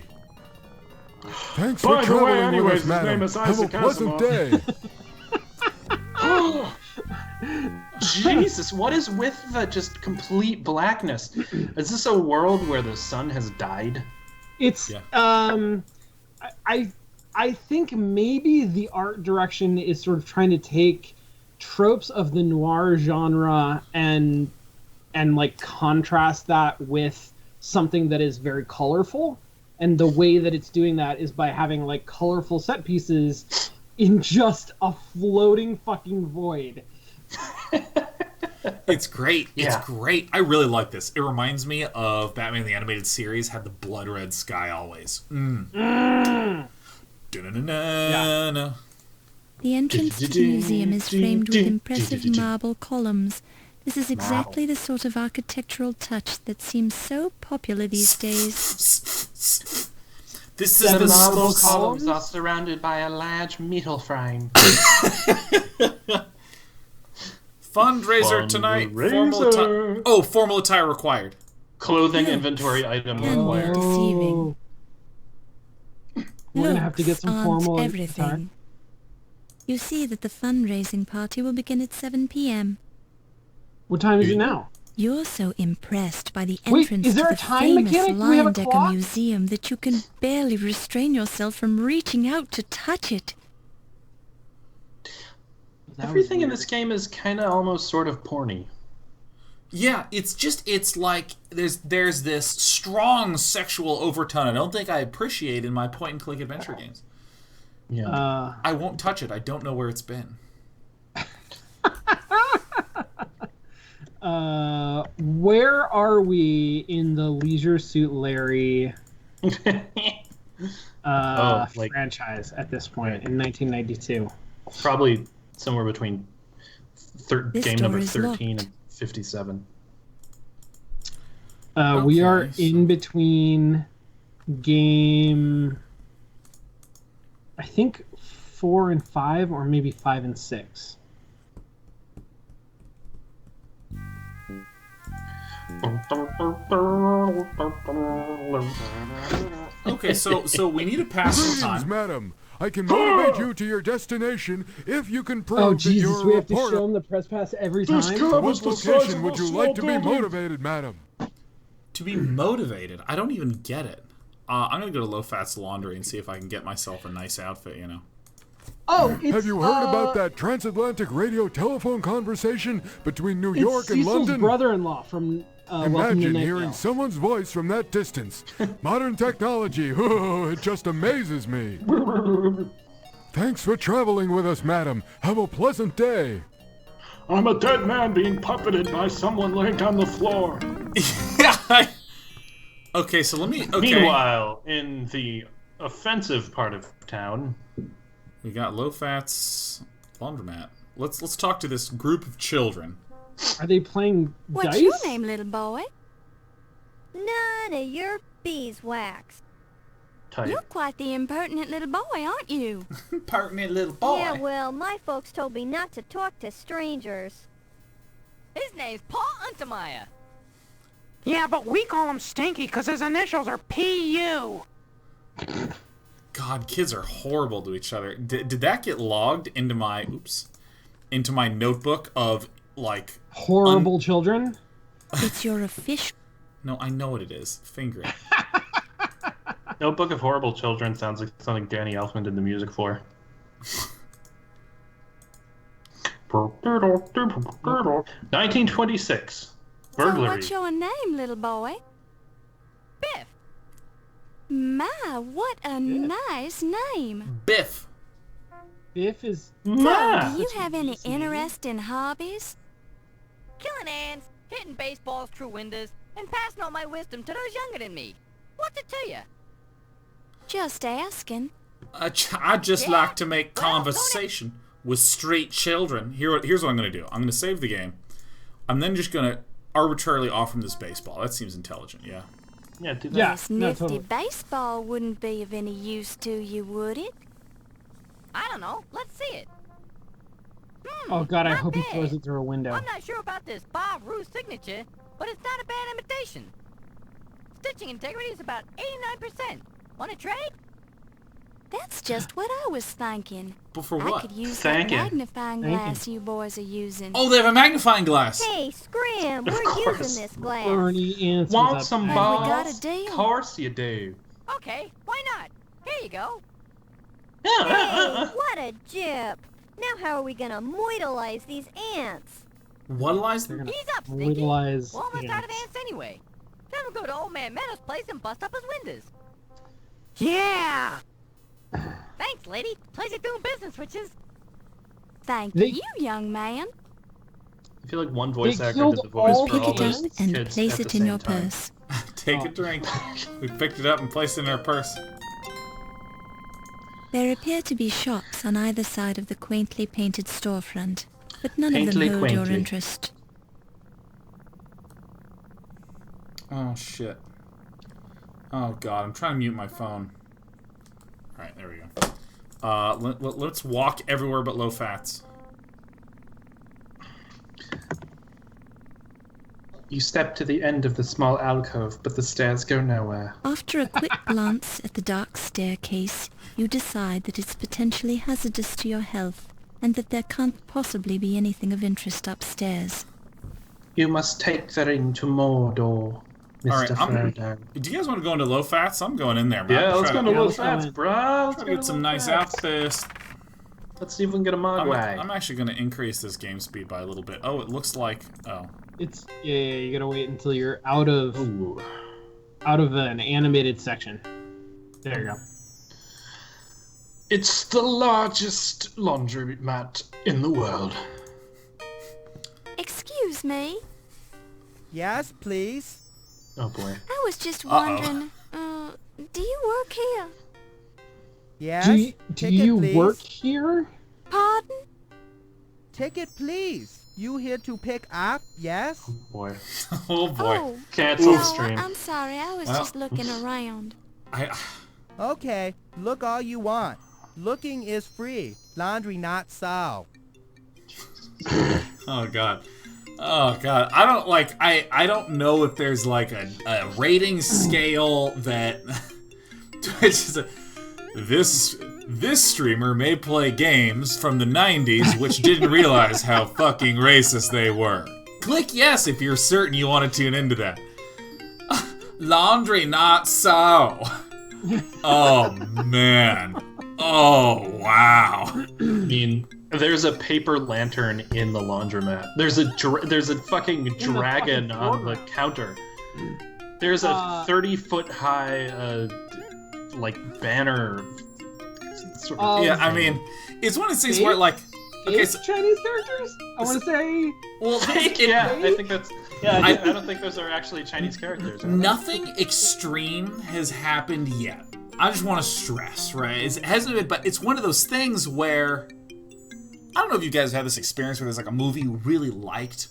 Thanks for traveling with us, madam. Have a pleasant day. Jesus, what is with the just complete blackness? Is this a world where the sun has died? It's I think maybe the art direction is sort of trying to take tropes of the noir genre and like contrast that with something that is very colorful. And the way that it's doing that is by having like colorful set pieces in just a floating fucking void. It's great. It's great. I really like this. It reminds me of Batman the Animated Series had the blood red sky always. The entrance to the museum is framed with impressive marble columns. This is exactly the sort of architectural touch that seems so popular these days. This is the marble columns are surrounded by a large metal frame. Fundraiser tonight. Formal attire required. Clothing inventory item required. Deceiving. We're gonna have to get some formal everything. attire. You see that the fundraising party will begin at 7 p.m. What time is it now? You're so impressed by the entrance is there to a the time famous mechanic? Do we have a Lion Decker clock? Museum that you can barely restrain yourself from reaching out to touch it. Everything in this game is kind of almost sort of porny. Yeah, it's like there's this strong sexual overtone I don't think I appreciate in my point-and-click adventure games. Yeah. I won't touch it. I don't know where it's been. Where are we in the Leisure Suit Larry franchise at this point in 1992? Probably somewhere between game number 13 locked. and 57. We are in between game, I think 4 and 5, or maybe 5 and 6. Okay, so we need to pass some Greetings, time. madam. I can motivate you to your destination if you can prove Oh that Jesus, you're we a have to show reporter. him the press pass every time? To what location would you like to be motivated, madam? To be motivated? I don't even get it. I'm going to go to Low Fat's Laundry and see if I can get myself a nice outfit, you know. Oh, it's, Have you heard about that transatlantic radio telephone conversation between New York and Cecil's London? brother-in-law from Welcome to Imagine Night hearing Vale. someone's voice from that distance. Modern technology, oh, it just amazes me. Thanks for traveling with us, madam. Have a pleasant day. I'm a dead man being puppeted by someone laying on the floor. Okay, so let me... Okay. Meanwhile, in the offensive part of town... We got Low Fat's Laundromat. Let's talk to this group of children. Are they playing What's dice? your name, little boy? None of your beeswax. You're quite the impertinent little boy, aren't you? Impertinent little boy. Yeah, well, my folks told me not to talk to strangers. His name's Paul Untermeyer. Yeah, but we call him Stinky because his initials are P.U. God, kids are horrible to each other. Did that get logged into my... Oops. Into my notebook of, like... Horrible children? It's your official... No, I know what it is. Finger it. Notebook of Horrible Children sounds like something Danny Elfman did the music for. 1926. Burglary. So what's your name, little boy? Biff. My, what a nice name. Biff. Biff is... So, do you have any interesting hobbies? Killing ants, hitting baseballs through windows, and passing on my wisdom to those younger than me. What's it to you? Just asking. I just like to make conversation with street children. Here's what I'm going to do. I'm going to save the game. I'm then just going to arbitrarily offer him this baseball. That seems intelligent, yeah? Yeah, do that. Yeah, This no, nifty totally. baseball wouldn't be of any use to you, would it? I don't know. Let's see it. Oh god, I not hope he bad. throws it through a window. I'm not sure about this Bob Roos signature, but it's not a bad imitation. Stitching integrity is about 89%. Want to trade? That's just what I was thinking. But for I what? could use Thank that you. magnifying Thank glass you boys are using. Oh, they have a magnifying glass. Hey, Scram, we're course. using this glass. Bernie answers Want up. some And we balls? got a deal. Of course you do. Okay, why not? Here you go. Hey, what a jip. Now how are we gonna moidalize these ants? Whatalize them? Gonna He's up, Stinky. moidalize We're almost out of ants. ants anyway. Then we'll go to Old Man Meadow's place and bust up his windows. Yeah! Thanks, lady. Pleasure doing business, witches. Thank They- you, young man. I feel like one voice They actor killed did the voice all for the all Pick it those up and kids place at it the in same your time. purse. Take a drink. We picked it up and placed it in our purse. There appear to be shops on either side of the quaintly painted storefront, but none of them Paintly hold your quaintly. interest. Oh, shit. Oh, God. I'm trying to mute my phone. Alright, there we go. Let's walk everywhere but low fats. You step to the end of the small alcove, but the stairs go nowhere. After a quick glance at the dark staircase, you decide that it's potentially hazardous to your health, and that there can't possibly be anything of interest upstairs. You must take the ring to Mordor, Mr. Frodo. Do you guys want to go into low fats? I'm going in there, man. Yeah, let's go into low fats, bro. Try to get some nice outfits. Let's see if we can get a mogwai. I'm actually going to increase this game speed by a little bit. Oh, it looks like... Oh. It's... Yeah, you gotta wait until you're out of an animated section. There you go. It's the largest laundromat in the world. Excuse me? Yes, please? Oh, boy. I was just wondering, do you work here? Yes. Do you work here? Pardon? Ticket, please. You here to pick up? Yes? Oh, boy. Oh, boy. Oh, cancel the no, stream. I'm sorry. I was just looking around. Okay, look all you want. Looking is free. Laundry not so. Oh, God. Oh, God. I don't, like, I don't know if there's, like, a rating scale that... This streamer may play games from the 90s which didn't realize how fucking racist they were. Click yes if you're certain you want to tune into that. Laundry not so. Oh, man. Oh, wow. I mean, there's a paper lantern in the laundromat. There's a fucking dragon on the counter. There's a 30-foot high, like, banner. Sort of yeah, I mean, it's one of those things where, like... Okay, so Chinese characters? I want to say... Well, yeah, I think that's... Yeah, I don't think those are actually Chinese characters. Nothing extreme has happened yet. I just want to stress, right? It hasn't been, but it's one of those things where... I don't know if you guys have this experience where there's like a movie you really liked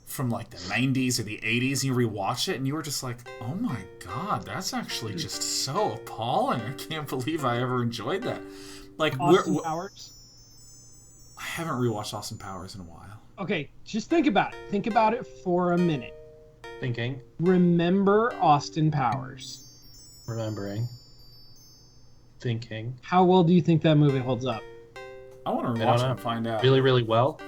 from like the 90s or the 80s, and you rewatch it, and you were just like, oh my god, that's actually just so appalling. I can't believe I ever enjoyed that. Like, Austin Powers? I haven't rewatched Austin Powers in a while. Okay, just think about it. Think about it for a minute. Thinking. Remember Austin Powers. Remembering. Thinking. How well do you think that movie holds up? I want to rewatch it and find out. Really, really well.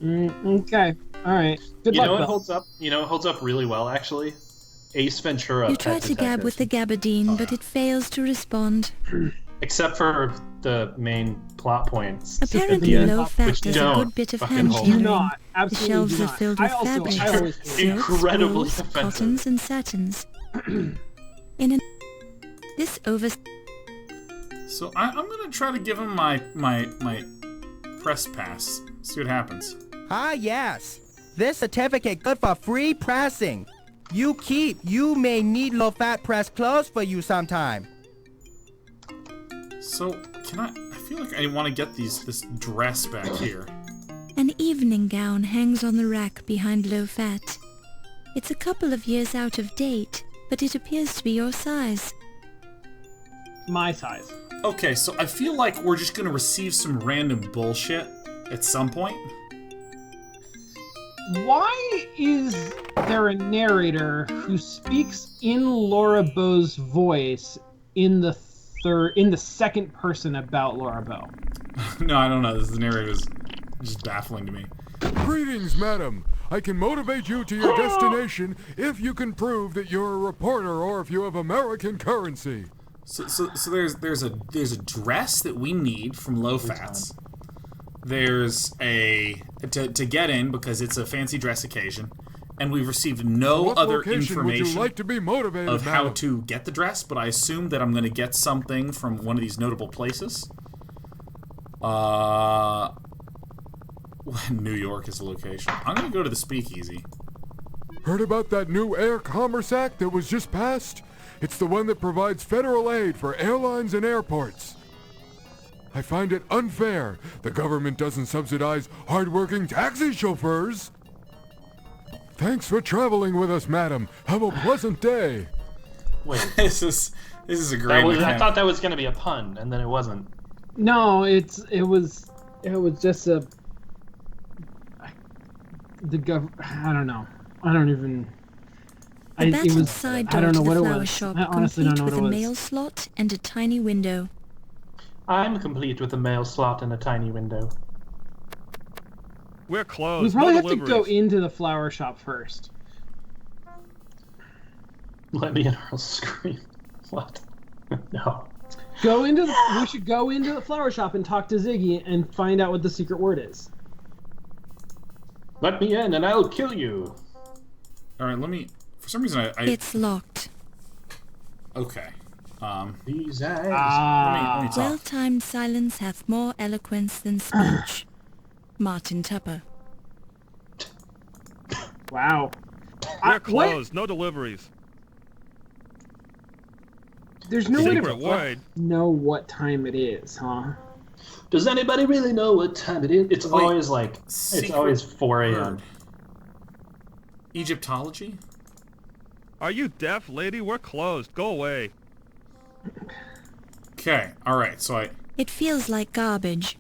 Okay. All right. Good luck, know what Bill. holds up? You know what holds up really well, actually? Ace Ventura. You try to gab with the gabardine, but it fails to respond. Except for the main plot points. Apparently, low fat does a good bit of hand tailoring. The shelves are filled with fabrics, silks, wools, cottons, and satins. So I'm gonna try to give him my press pass. See what happens. Ah, yes. This certificate good for free pressing. You may need low-fat press clothes for you sometime. So, I feel like I want to get this dress back here. An evening gown hangs on the rack behind low fat. It's a couple of years out of date, but it appears to be your size. My size. Okay, so I feel like we're just gonna receive some random bullshit at some point. Why is there a narrator who speaks in Laura Bow's voice in the second person about Laura Bow? No, I don't know. The narrator is just baffling to me. Greetings, madam. I can motivate you to your destination if you can prove that you're a reporter or if you have American currency. So there's a dress that we need from Low Fats. There's to get in because it's a fancy dress occasion, and we've received no other information would you like to be motivated, of how to get the dress. But I assume that I'm going to get something from one of these notable places. New York is the location. I'm going to go to the Speakeasy. Heard about that new Air Commerce Act that was just passed? It's the one that provides federal aid for airlines and airports. I find it unfair the government doesn't subsidize hard-working taxi chauffeurs. Thanks for traveling with us, madam. Have a pleasant day. Wait, this is a great one. I thought that was gonna be a pun, and then it wasn't. No, it was just a I don't know. I don't even. The battered side door to the flower shop, honestly don't know complete what with it a was. mail slot and a tiny window. I'm complete with a mail slot and a tiny window. We're closed. We probably no have deliveries. to go into the flower shop first. Let me and Earl scream. What? No. We should go into the flower shop and talk to Ziggy and find out what the secret word is. Let me in and I'll kill you. All right, let me. For some reason, I It's locked. Okay. These eyes. Let me talk. Well-timed silence hath more eloquence than speech. Martin Tupper. Wow. We're closed. No deliveries. There's no way Secret to word. know what time it is, huh? Does anybody really know what time it is? It's always like it's always 4 a.m. Egyptology? Are you deaf, lady? We're closed. Go away. Okay, alright, so It feels like garbage.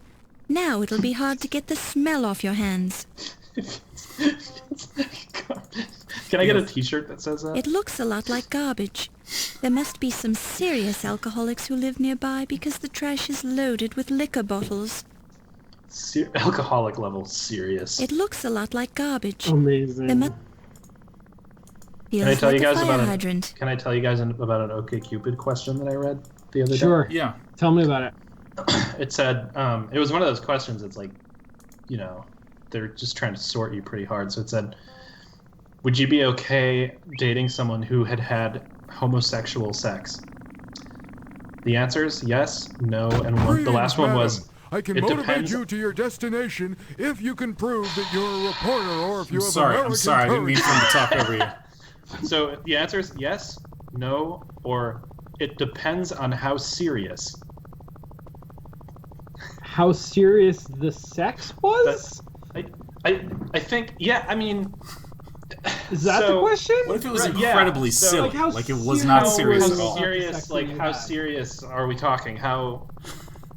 Now it'll be hard to get the smell off your hands. Can I get a t-shirt that says that? It looks a lot like garbage. There must be some serious alcoholics who live nearby because the trash is loaded with liquor bottles. Alcoholic level serious. It looks a lot like garbage. Amazing. Can I tell you guys about hydrant. Can I tell you guys about an OkCupid question that I read the other day? Sure. Yeah. Tell me about it. It said, it was one of those questions. It's like, you know, they're just trying to sort you pretty hard. So it said, would you be okay dating someone who had homosexual sex? The answers, yes, no, and the last one was, I can motivate you to your destination if you can prove that you're a reporter or if you have American I'm sorry, I didn't mean for him to talk over you. So the answer is yes, no, or it depends on how serious. How serious the sex was? I think, yeah, I mean... Is that the question? What if it was incredibly silly? Like it was not serious at all? How serious are we talking? How...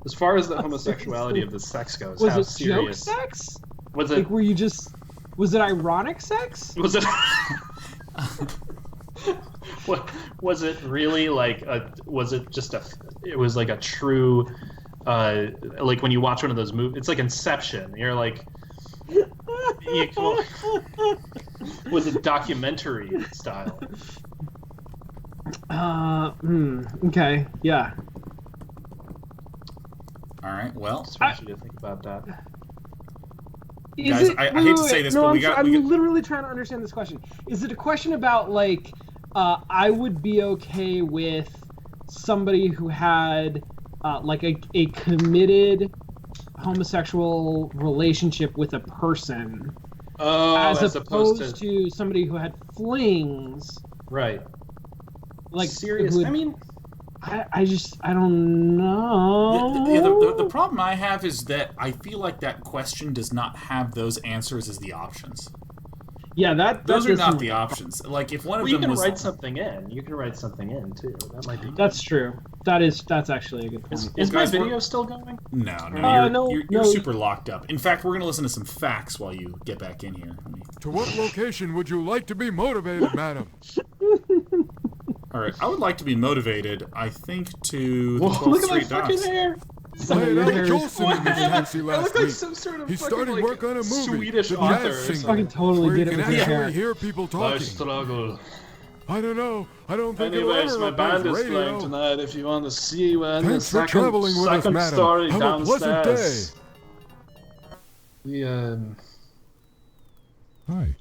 As far as the homosexuality of the sex goes, how serious? Joke sex? Was it... Like, were you just... Was it ironic sex? Was it... was it really like a... Was it just a... It was like a true... like when you watch one of those movies... It's like Inception. You're like... Was it documentary style? Okay, yeah. Alright, well... Just want you to think about that. Guys, I hate to say this, but I'm literally trying to understand this question. Is it a question about, like, I would be okay with somebody who had, like, a committed homosexual relationship with a person, as opposed to somebody who had flings, right? Like serious. I mean, I don't know. The problem I have is that I feel like that question does not have those answers as the options. Yeah, those are not the options. Like if one of them you can was write something in. You can write something in too. That might be. That's true. That's actually a good point. Is my video still going? No, you're super locked up. In fact, we're gonna listen to some facts while you get back in here. To what location would you like to be motivated, madam? All right, I would like to be motivated. I think to the 12th look at my Street fucking Docks. hair. Played Al Jolson in this taxi last like week. some sort of he started fucking, work on a movie. Swedish The author jazz or singer, fucking totally where did you it can with your actually hair. hear people talking. I struggle. I don't know. I don't think it'll Anyways, ever my band is radio. playing tonight. If you want to see when Thanks the for traveling with us, second madam. story Have a pleasant downstairs. day. Hi.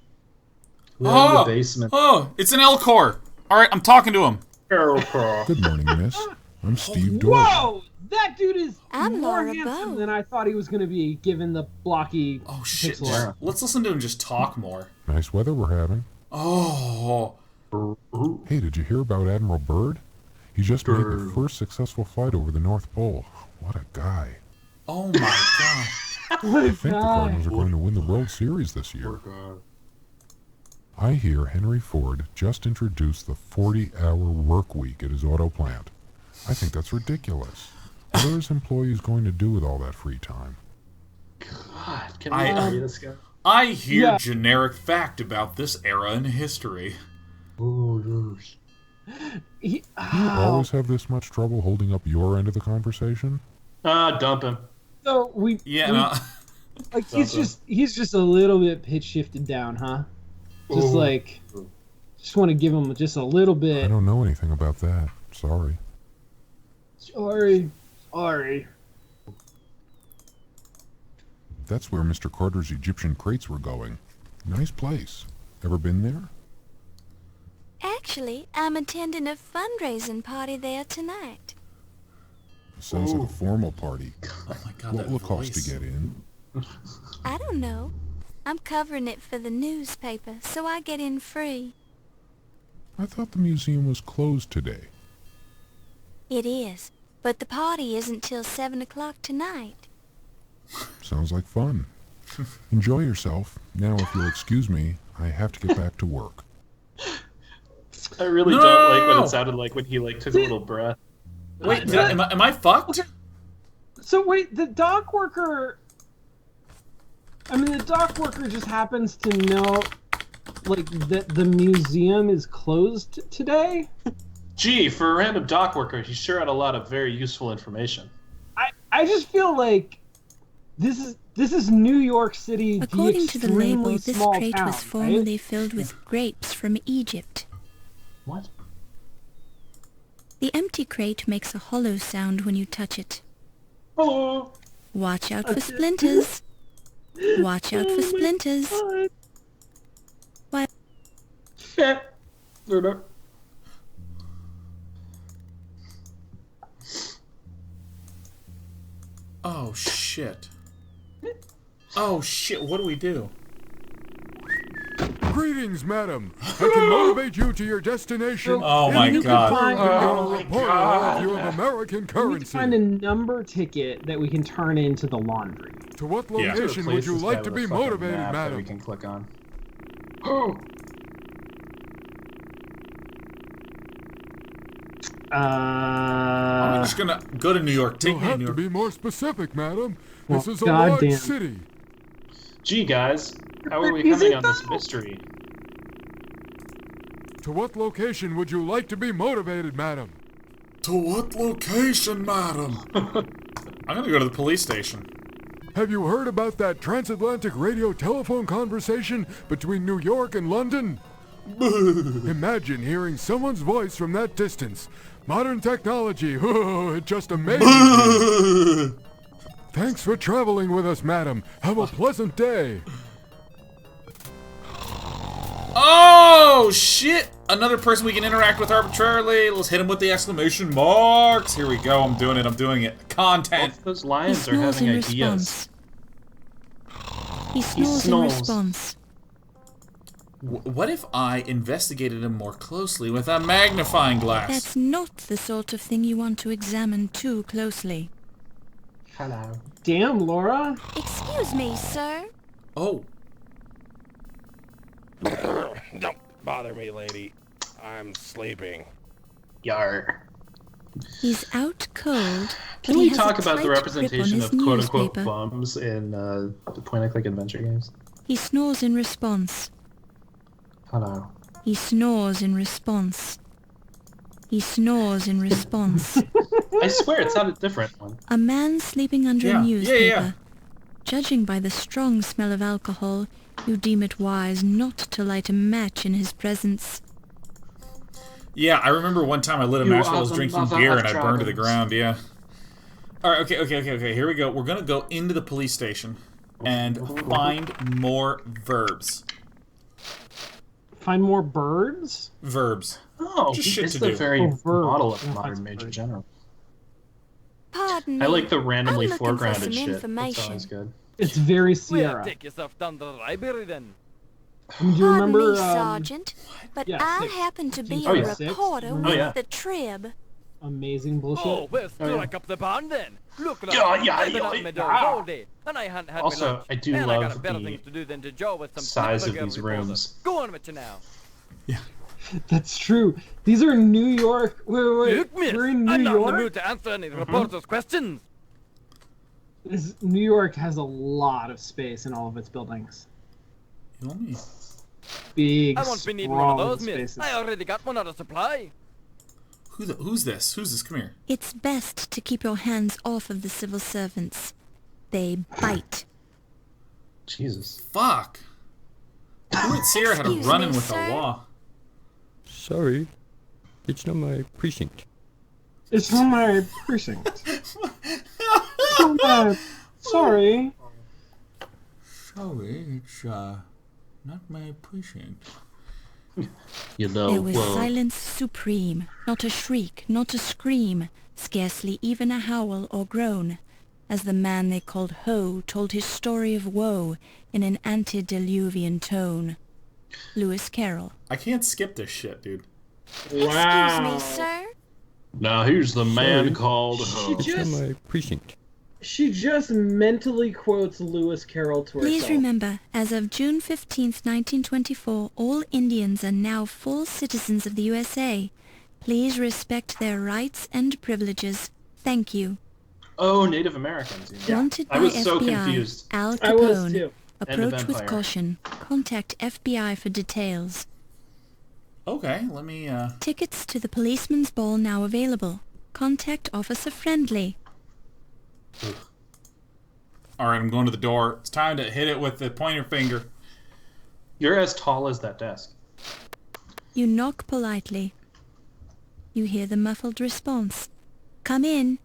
We're in the basement. Oh, it's an Elcor. All right, I'm talking to him. Good morning, miss. I'm Steve Dorr. Whoa! That dude is I'm more Laura handsome Bow. than I thought he was going to be, given the blocky. Oh shit! pixel art. Let's listen to him just talk more. Nice weather we're having. Oh. Hey, did you hear about Admiral Byrd? He just made the first successful flight over the North Pole. What a guy. Oh my god. What I a think the guy. Cardinals are going to win the World Series this year. I hear Henry Ford just introduced the 40-hour work week at his auto plant. I think that's ridiculous. What are his employees going to do with all that free time? God, can we hurry this guy? I hear generic fact about this era in history. Do you always have this much trouble holding up your end of the conversation? Dump him. So like he's just a little bit pitch shifted down, huh? Just just want to give him just a little bit. I don't know anything about that. Sorry. That's where Mr. Carter's Egyptian crates were going. Nice place. Ever been there? Actually, I'm attending a fundraising party there tonight. Sounds like a formal party. Oh my God, what will it cost to get in? I don't know. I'm covering it for the newspaper, so I get in free. I thought the museum was closed today. It is, but the party isn't till 7 o'clock tonight. Sounds like fun. Enjoy yourself. Now, if you'll excuse me, I have to get back to work. I really don't like what it sounded like when he took a little breath. Wait, am I fucked? So wait, the dock worker. I mean, the dock worker just happens to know, that the museum is closed today. Gee, for a random dock worker, he sure had a lot of very useful information. I just feel like this is New York City. According to the label, this crate town, was formerly filled with grapes from Egypt. What? The empty crate makes a hollow sound when you touch it. Oh. Watch out for splinters. Watch out for splinters. Why? Oh shit. Oh shit, what do we do? Greetings, madam. I can motivate you to your destination. Oh my God. You of American currency. We need to find a number ticket that we can turn into the laundry. To what location would you like to be motivated, madam? We can click on. I'm just gonna go to New York. You'll have to be more specific, madam. This is a large city. Gee, guys, how are we coming on this mystery? To what location would you like to be motivated, madam? To what location, madam? I'm gonna go to the police station. Have you heard about that transatlantic radio telephone conversation between New York and London? Imagine hearing someone's voice from that distance. Modern technology, it just amazes me. Thanks for traveling with us, madam. Have a pleasant day. Oh, shit! Another person we can interact with arbitrarily. Let's hit him with the exclamation marks. Here we go. I'm doing it. Content. Both those lions are having ideas. He snores in response. What if I investigated him more closely with a magnifying glass? That's not the sort of thing you want to examine too closely. Hello. Damn, Laura. Excuse me, sir. Oh. Don't bother me, lady. I'm sleeping. Yar. He's out cold. Can we talk about the representation of quote-unquote bums in point-and-click adventure games? He snores in response. Hello. He snores in response. He snores in response. I swear it sounded different. A man sleeping under a newspaper. Judging by the strong smell of alcohol, you deem it wise not to light a match in his presence. Yeah, I remember one time I lit a match while I was drinking beer and I burned to the ground, yeah. Alright, okay, here we go. We're gonna go into the police station and find more verbs. Find more birds? Verbs. Oh, just shit it's to the do. very model of modern Major General. Pardon me. I like the randomly I'm looking for foregrounded some shit. That's information. always good. It's very Sierra. Well, take yourself down to the library then. Do you remember? Pardon me, Sergeant, but I happen to be a reporter with the Trib. amazing bullshit. Oh, well, strike up the barn then. Look at I've been out in my dogs all day, and I hadn't had also, my lunch. I do and love I got better the things to do than to jaw with some size of these rooms. Go on with you now. That's true. These are New York. Wait. Look, miss, We're in New I'm not in the York. mood to answer any reporters' questions. New York has a lot of space in all of its buildings. Big, I won't be needing one of sprawling those, miss. spaces. I already got one out of supply. Who's this? Who's this? Come here. It's best to keep your hands off of the civil servants. They bite. Jesus. Fuck. Who at Sierra had a Excuse run-in me, with the sir? law? Sorry. It's not my precinct. It's not my precinct. It's not my... Sorry. Sorry, it's not my precinct. You know, There was silence supreme, not a shriek, not a scream, scarcely even a howl or groan, as the man they called Ho told his story of woe in an antediluvian tone. Lewis Carroll. I can't skip this shit, dude. Excuse me, sir? Now here's the man Sorry. called Ho. She It's just, not my precinct. she just mentally quotes Lewis Carroll to herself. Please remember, as of June 15th, 1924, all Indians are now full citizens of the USA. Please respect their rights and privileges. Thank you. Oh, Native Americans. Yeah. Wanted by I was FBI, so confused. Al I was Capone. too. Approach with Empire. caution. Contact FBI for details. Okay, let me, Tickets to the policeman's ball now available. Contact Officer Friendly. Alright, I'm going to the door. It's time to hit it with the pointer finger. You're as tall as that desk. You knock politely. You hear the muffled response. Come in.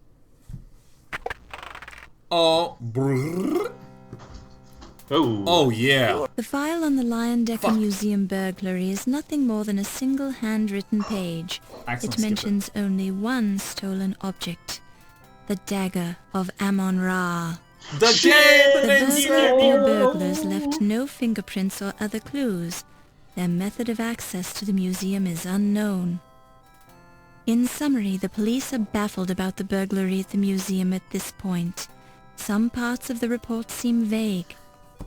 Oh, brrr. Oh. Oh, yeah. The file on the Lion Decker Museum burglary is nothing more than a single handwritten page. Excellent, It mentions only one stolen object. The Dagger of Amon Ra. The burglar or burglars left no fingerprints or other clues. Their method of access to the museum is unknown. In summary, the police are baffled about the burglary at the museum at this point. Some parts of the report seem vague.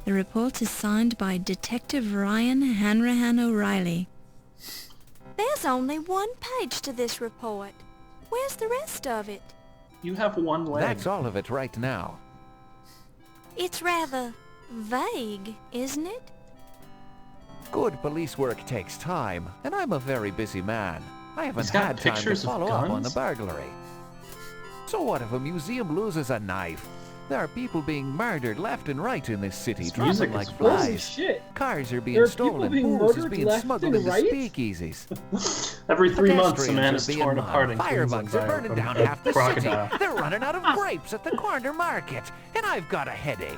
The report is signed by Detective Ryan Hanrahan O'Reilly. There's only one page to this report. Where's the rest of it? You have one leg. That's all of it right now. It's rather vague, isn't it? Good police work takes time, and I'm a very busy man. I haven't He's got had time to pictures of follow up on the guns? burglary. So what if a museum loses a knife? There are people being murdered left and right in this city, music dropping like is flies. Holy shit. Cars are There being are stolen, people being booze is murdered being left smuggled and into right? speakeasies. Every 3 months, a man Pedestrians is are being torn mugged. apart and Firebugs are burning down half the crocodile. city. They're running out of grapes at the corner market, and I've got a headache.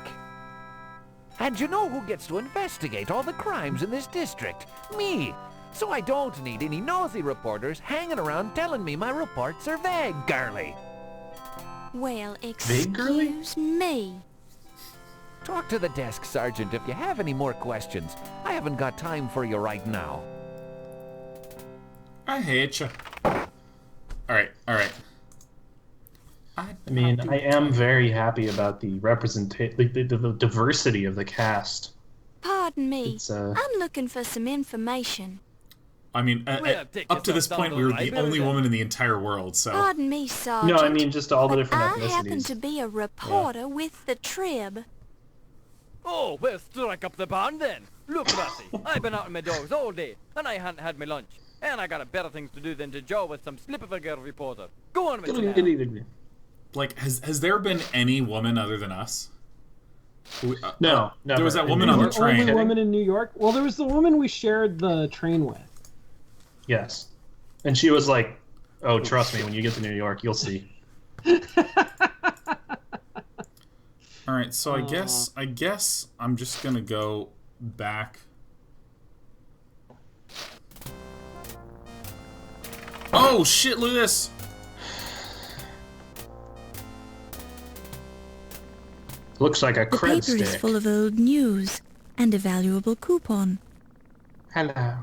And you know who gets to investigate all the crimes in this district? Me. So I don't need any nosy reporters hanging around telling me my reports are vague, girly. Well, girly? excuse me. Talk to the desk sergeant if you have any more questions. I haven't got time for you right now. I hate you. Alright. I mean, I am very happy about the the diversity of the cast. Pardon me. It's, I'm looking for some information. I mean, up to this point, we were the only woman in the entire world, so... Pardon me, Sergeant. No, I mean just all the different I happen ethnicities. to be a reporter with the Trib. Oh, well, strike up the barn then. Look, lassie, I've been out in my dogs all day, and I hadn't had my lunch. And I got better things to do than to jaw with some slip of a girl reporter. Go on with you now. Like, has there been any woman other than us? No, never. There was that In woman New on the York? train. Only woman in New York? Well, there was the woman we shared the train with. Yes. And she was like, oh, trust me, when you get to New York, you'll see. Alright, so I guess I'm just gonna go back. Oh, shit, look at this! Looks like a The cred paper is stick. full of old news and a valuable coupon. Hello.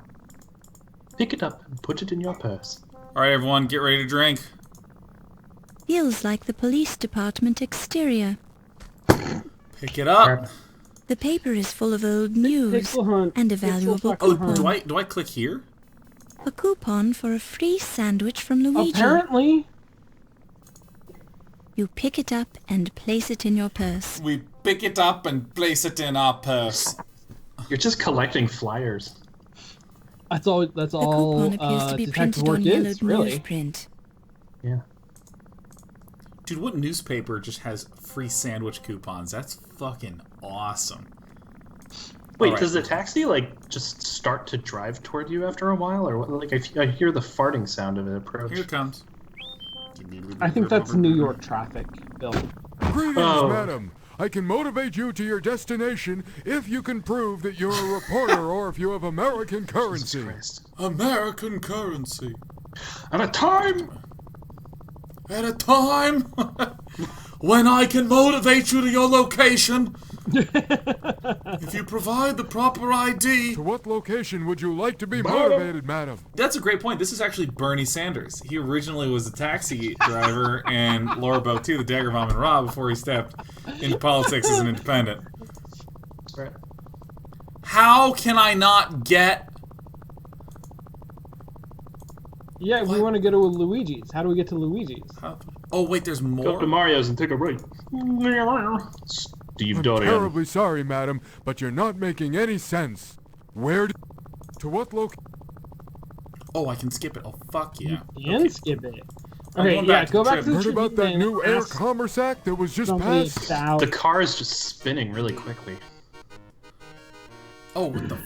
Pick it up and put it in your purse. Alright, everyone, get ready to drink. Feels like the police department exterior. Pick it up. The paper is full of old news and a valuable coupon. Do I click here? A coupon for a free sandwich from Luigi. Apparently. You pick it up and place it in your purse. We pick it up and place it in our purse. You're just collecting flyers. That's all. The coupon appears to be printed on yellowed newsprint. Yeah. Dude, what newspaper just has free sandwich coupons? That's fucking awesome. Wait, does the taxi like just start to drive toward you after a while, or what? Like I hear the farting sound of it approach. Here it comes. I think that's New York traffic, Bill. Greetings, madam. I can motivate you to your destination if you can prove that you're a reporter or if you have American currency. American currency. At a time when I can motivate you to your location. If you provide the proper ID. To what location would you like to be motivated, madam? That's a great point. This is actually Bernie Sanders. He originally was a taxi driver and Laura Boat too, the Dagger of Amon Ra, before he stepped into politics as an independent. Right. How can I not get... Yeah, we want to go to Luigi's. How do we get to Luigi's? Oh, wait, there's more? Go up to Mario's and take a right. Steve Dorian. I'm terribly sorry, madam, but you're not making any sense. To what location? Oh, I can skip it. Oh, fuck yeah. You can skip it. Okay, yeah, go back to the Heard about that new Air Commerce Act that was just passed? The car is just spinning really quickly. Oh, what the...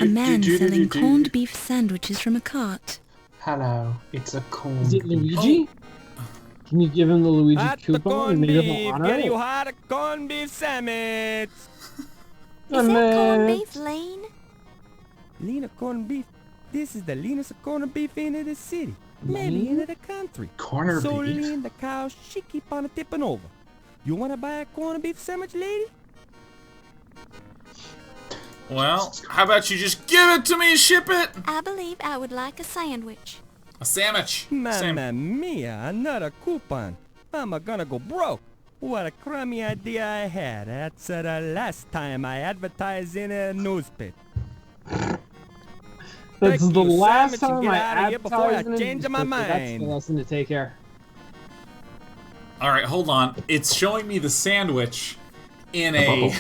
A man selling corned beef sandwiches from a cart. Hello, it's a corned beef. Is it Luigi? Can you give him the Luigi coupon and maybe he'll honor it? You had a corned beef sandwich. Is that corned beef lean? Lean corned beef. This is the leanest corned beef in the city. Maybe in the country. Corned so beef? lean the cows, she keep on tipping over. You want to buy a corned beef sandwich, lady? Well, how about you just give it to me and ship it? I believe I would like a sandwich. A sandwich. Mamma mia, another coupon. I'm gonna go broke. What a crummy idea I had. That's the last time I advertised in a newspaper. That's the last time I advertised before I change my That's mind. the lesson to take here. Alright, hold on. It's showing me the sandwich in a...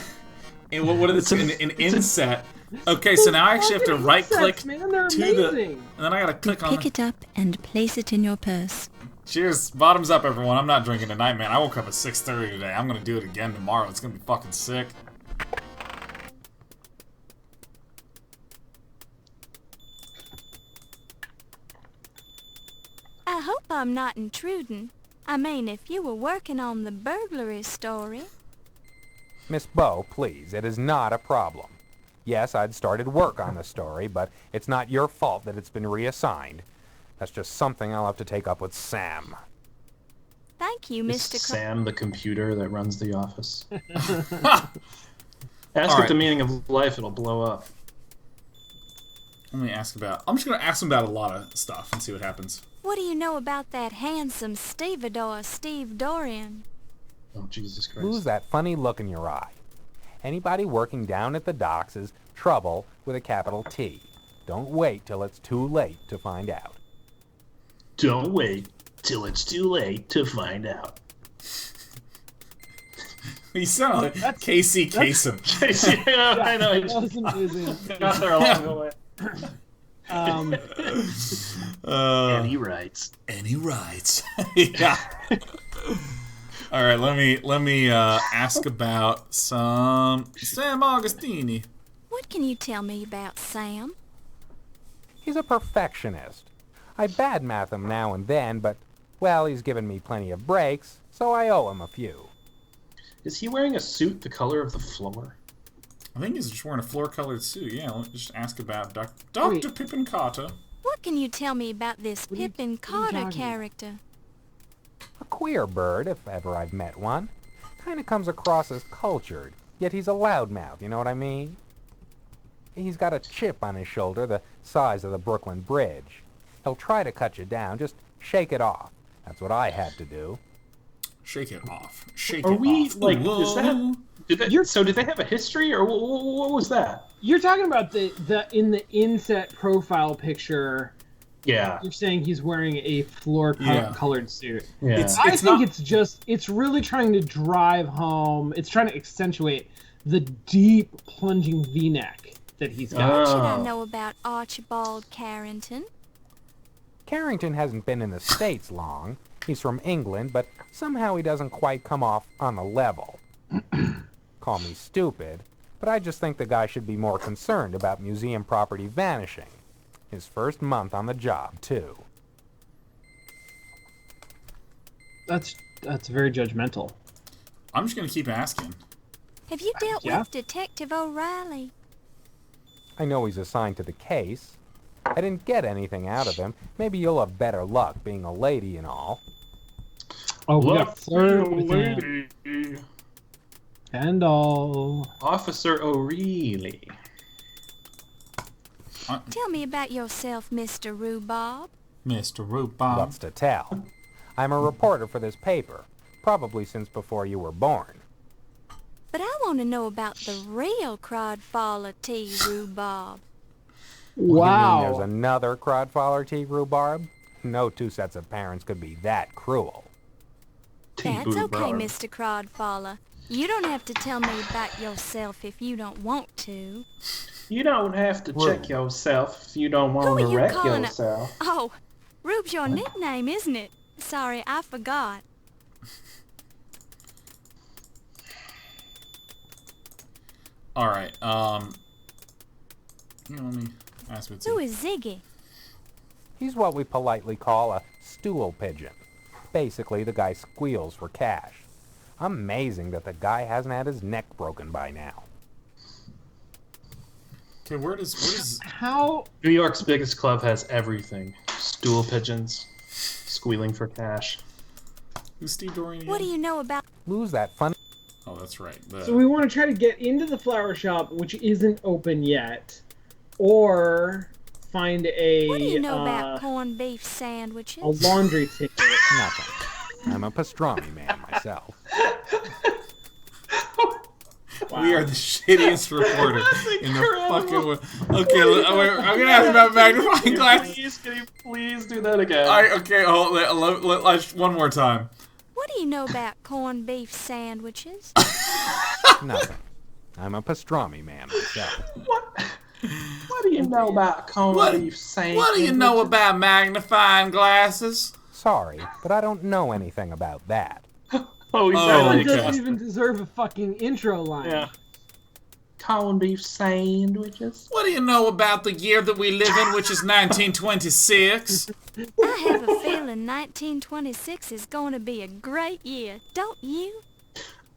In what is it? An inset. Okay, so now I actually have to right-click to the... And then I gotta click on... Pick it up and place it in your purse. Cheers. Bottoms up, everyone. I'm not drinking tonight, man. I woke up at 6:30 today. I'm gonna do it again tomorrow. It's gonna be fucking sick. I hope I'm not intruding. I mean, if you were working on the burglary story... Miss Bow, please, it is not a problem. Yes, I'd started work on the story, but it's not your fault that it's been reassigned. That's just something I'll have to take up with Sam. Thank you, Mr. Sam, the computer that runs the office. Ask it the meaning of life, it'll blow up. Let me ask about... I'm just gonna ask him about a lot of stuff and see what happens. What do you know about that handsome stevedore, Steve Dorian? Oh, Jesus Christ. Who's that funny look in your eye? Anybody working down at the docks is trouble with a capital T. Don't wait till it's too late to find out. Don't wait till it's too late to find out. You sound like Casey Kasem. Casey, I know. That was amazing. Got there along the way. And he writes. And he writes. Yeah. All right, let me ask about some Sam Agostini. What can you tell me about Sam? He's a perfectionist. I badmouth him now and then, but, well, he's given me plenty of breaks, so I owe him a few. Is he wearing a suit the color of the floor? I think he's just wearing a floor-colored suit. Yeah, let me just ask about Dr. Pippin Carter. What can you tell me about this Pippin Carter character? A queer bird, if ever I've met one. Kind of comes across as cultured, yet he's a loudmouth, you know what I mean? He's got a chip on his shoulder the size of the Brooklyn Bridge. He'll try to cut you down, just Shake it off. That's what I had to do. Shake it off. Shake Are it we off. like? Whoa. Is that? Did they have a history, or what was that? You're talking about the in the inset profile picture. Yeah. You're saying he's wearing a floor-colored suit. Yeah. I think it's really trying to drive home. It's trying to accentuate the deep plunging V-neck that he's got. What should I know about Archibald Carrington? Carrington hasn't been in the States long. He's from England, but somehow he doesn't quite come off on the level. Call me stupid, but I just think the guy should be more concerned about museum property vanishing. His first month on the job, too. That's very judgmental. I'm just going to keep asking. Have you dealt with Detective O'Reilly? I know he's assigned to the case. I didn't get anything out of him. Maybe you'll have better luck being a lady and all. Oh, we got flirt with him. And all. Officer O'Reilly. Tell me about yourself, Mr. Rhubarb. Mr. Rhubarb. What's to tell? I'm a reporter for this paper, probably since before you were born. But I want to know about the real Crodfaller T. Rhubarb. Wow. You mean there's another Crodfaller T. Rhubarb? No two sets of parents could be that cruel. That's okay, Mr. Crodfaller. You don't have to tell me about yourself if you don't want to. You don't have to check yourself if you don't want to wreck yourself. Oh, Rube's your nickname, isn't it? Sorry, I forgot. All right. Let me ask what's Who is Ziggy? He's what we politely call a stool pigeon. Basically, the guy squeals for cash. Amazing that the guy hasn't had his neck broken by now. Okay, where does how New York's biggest club has everything: stool pigeons, squealing for cash. Who's Steve Dorian? What do you know about? Lose that fun. Oh, that's right. So we want to try to get into the flower shop, which isn't open yet, or find a. What do you know about corned beef sandwiches? A laundry ticket. Nothing. I'm a pastrami man myself. Wow. We are the shittiest reporter in the fucking world. Okay, I'm gonna ask about magnifying glasses. Can you please do that again? Okay, one more time. What do you know about corned beef sandwiches? Nothing. I'm a pastrami man myself. What do you know about corned beef sandwiches? What do you know about magnifying glasses? Sorry, but I don't know anything about that. That doesn't even deserve a fucking intro line. Yeah. Corned beef sandwiches. What do you know about the year that we live in, which is 1926? I have a feeling 1926 is going to be a great year, don't you?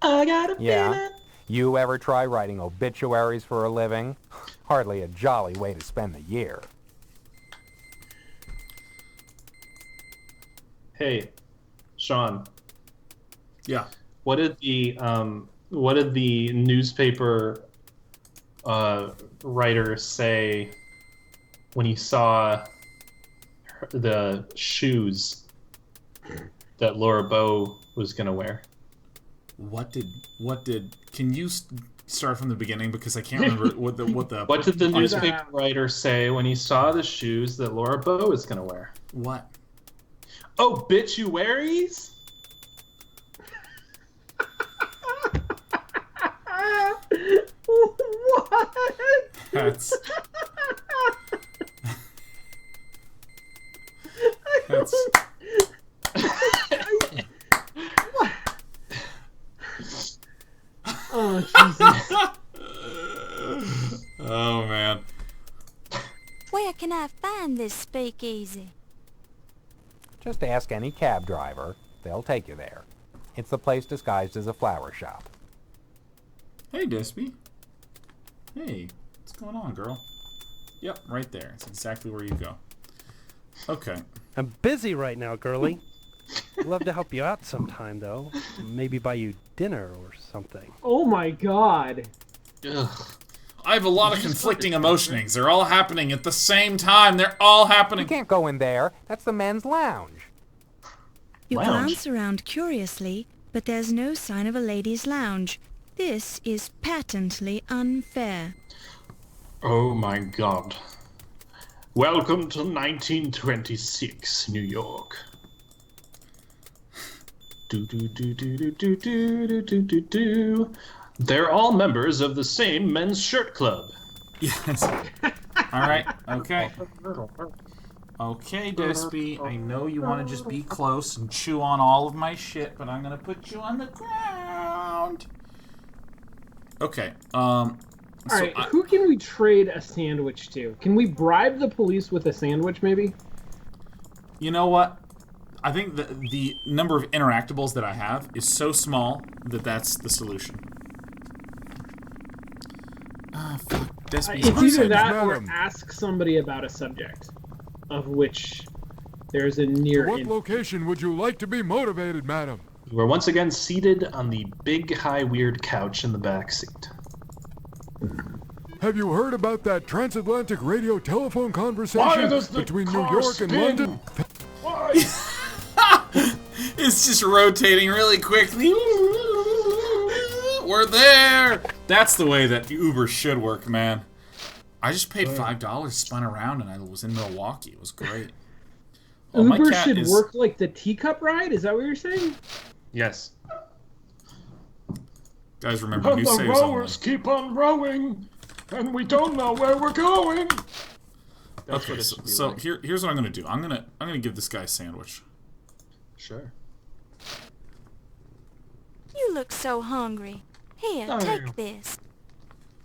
I got a feeling. You ever try writing obituaries for a living? Hardly a jolly way to spend the year. Hey, Sean. Yeah. What did the newspaper writer say when he saw the shoes that Laura Bow was gonna wear? What did? Can you start from the beginning, because I can't remember what the. What did the newspaper writer say when he saw the shoes that Laura Bow was gonna wear? What? Obituaries? What? That's Oh, Jesus. Oh, man. Where can I find this speakeasy? Just ask any cab driver. They'll take you there. It's the place disguised as a flower shop. Hey, Dispy. Hey, what's going on, girl? Yep, right there. It's exactly where you go. Okay. I'm busy right now, girlie. Love to help you out sometime, though. Maybe buy you dinner or something. Oh my god. Ugh. I have a lot of conflicting emotionings. They're all happening at the same time. They're all happening. You can't go in there. That's the men's lounge. You Lounge? glance around curiously, but there's no sign of a ladies' lounge. This is patently unfair. Oh my god. Welcome to 1926, New York. Do. They're all members of the same men's shirt club. Yes. Alright, okay. Okay, Despy, I know you want to just be close and chew on all of my shit, but I'm gonna put you on the ground. Okay, Alright, who can we trade a sandwich to? Can we bribe the police with a sandwich, maybe? You know what? I think the number of interactables that I have is so small that that's the solution. Ah, fuck. It's either that or ask somebody about a subject, of which there's a near... What location would you like to be motivated, madam? We're once again seated on the big, high, weird couch in the back seat. Have you heard about that transatlantic radio telephone conversation between New York and London? Why? It's just rotating really quickly. We're there! That's the way that Uber should work, man. I just paid $5, spun around, and I was in Milwaukee. It was great. Oh, Uber should work like the teacup ride? Is that what you're saying? Yes. Guys, remember, new the saves rowers keep on rowing, and we don't know where we're going. Okay, so here's what I'm gonna do. I'm gonna give this guy a sandwich. Sure. You look so hungry. Here, take this.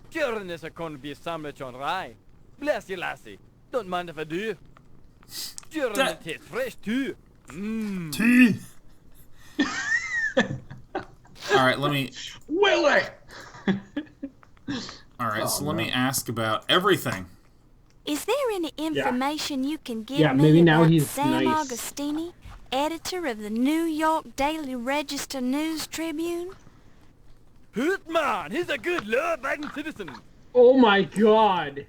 Sure, this is going to be a sandwich on rye. Bless you, lassie. Don't mind if I do. Sure, it tastes fresh too. Tea. All right, let me. Willie. All right, so let me ask about everything. Is there any information you can give maybe me now about he's Sam nice. Augustini, editor of the New York Daily Register News Tribune? Hoot man, he's a good law-abiding citizen. Oh my god.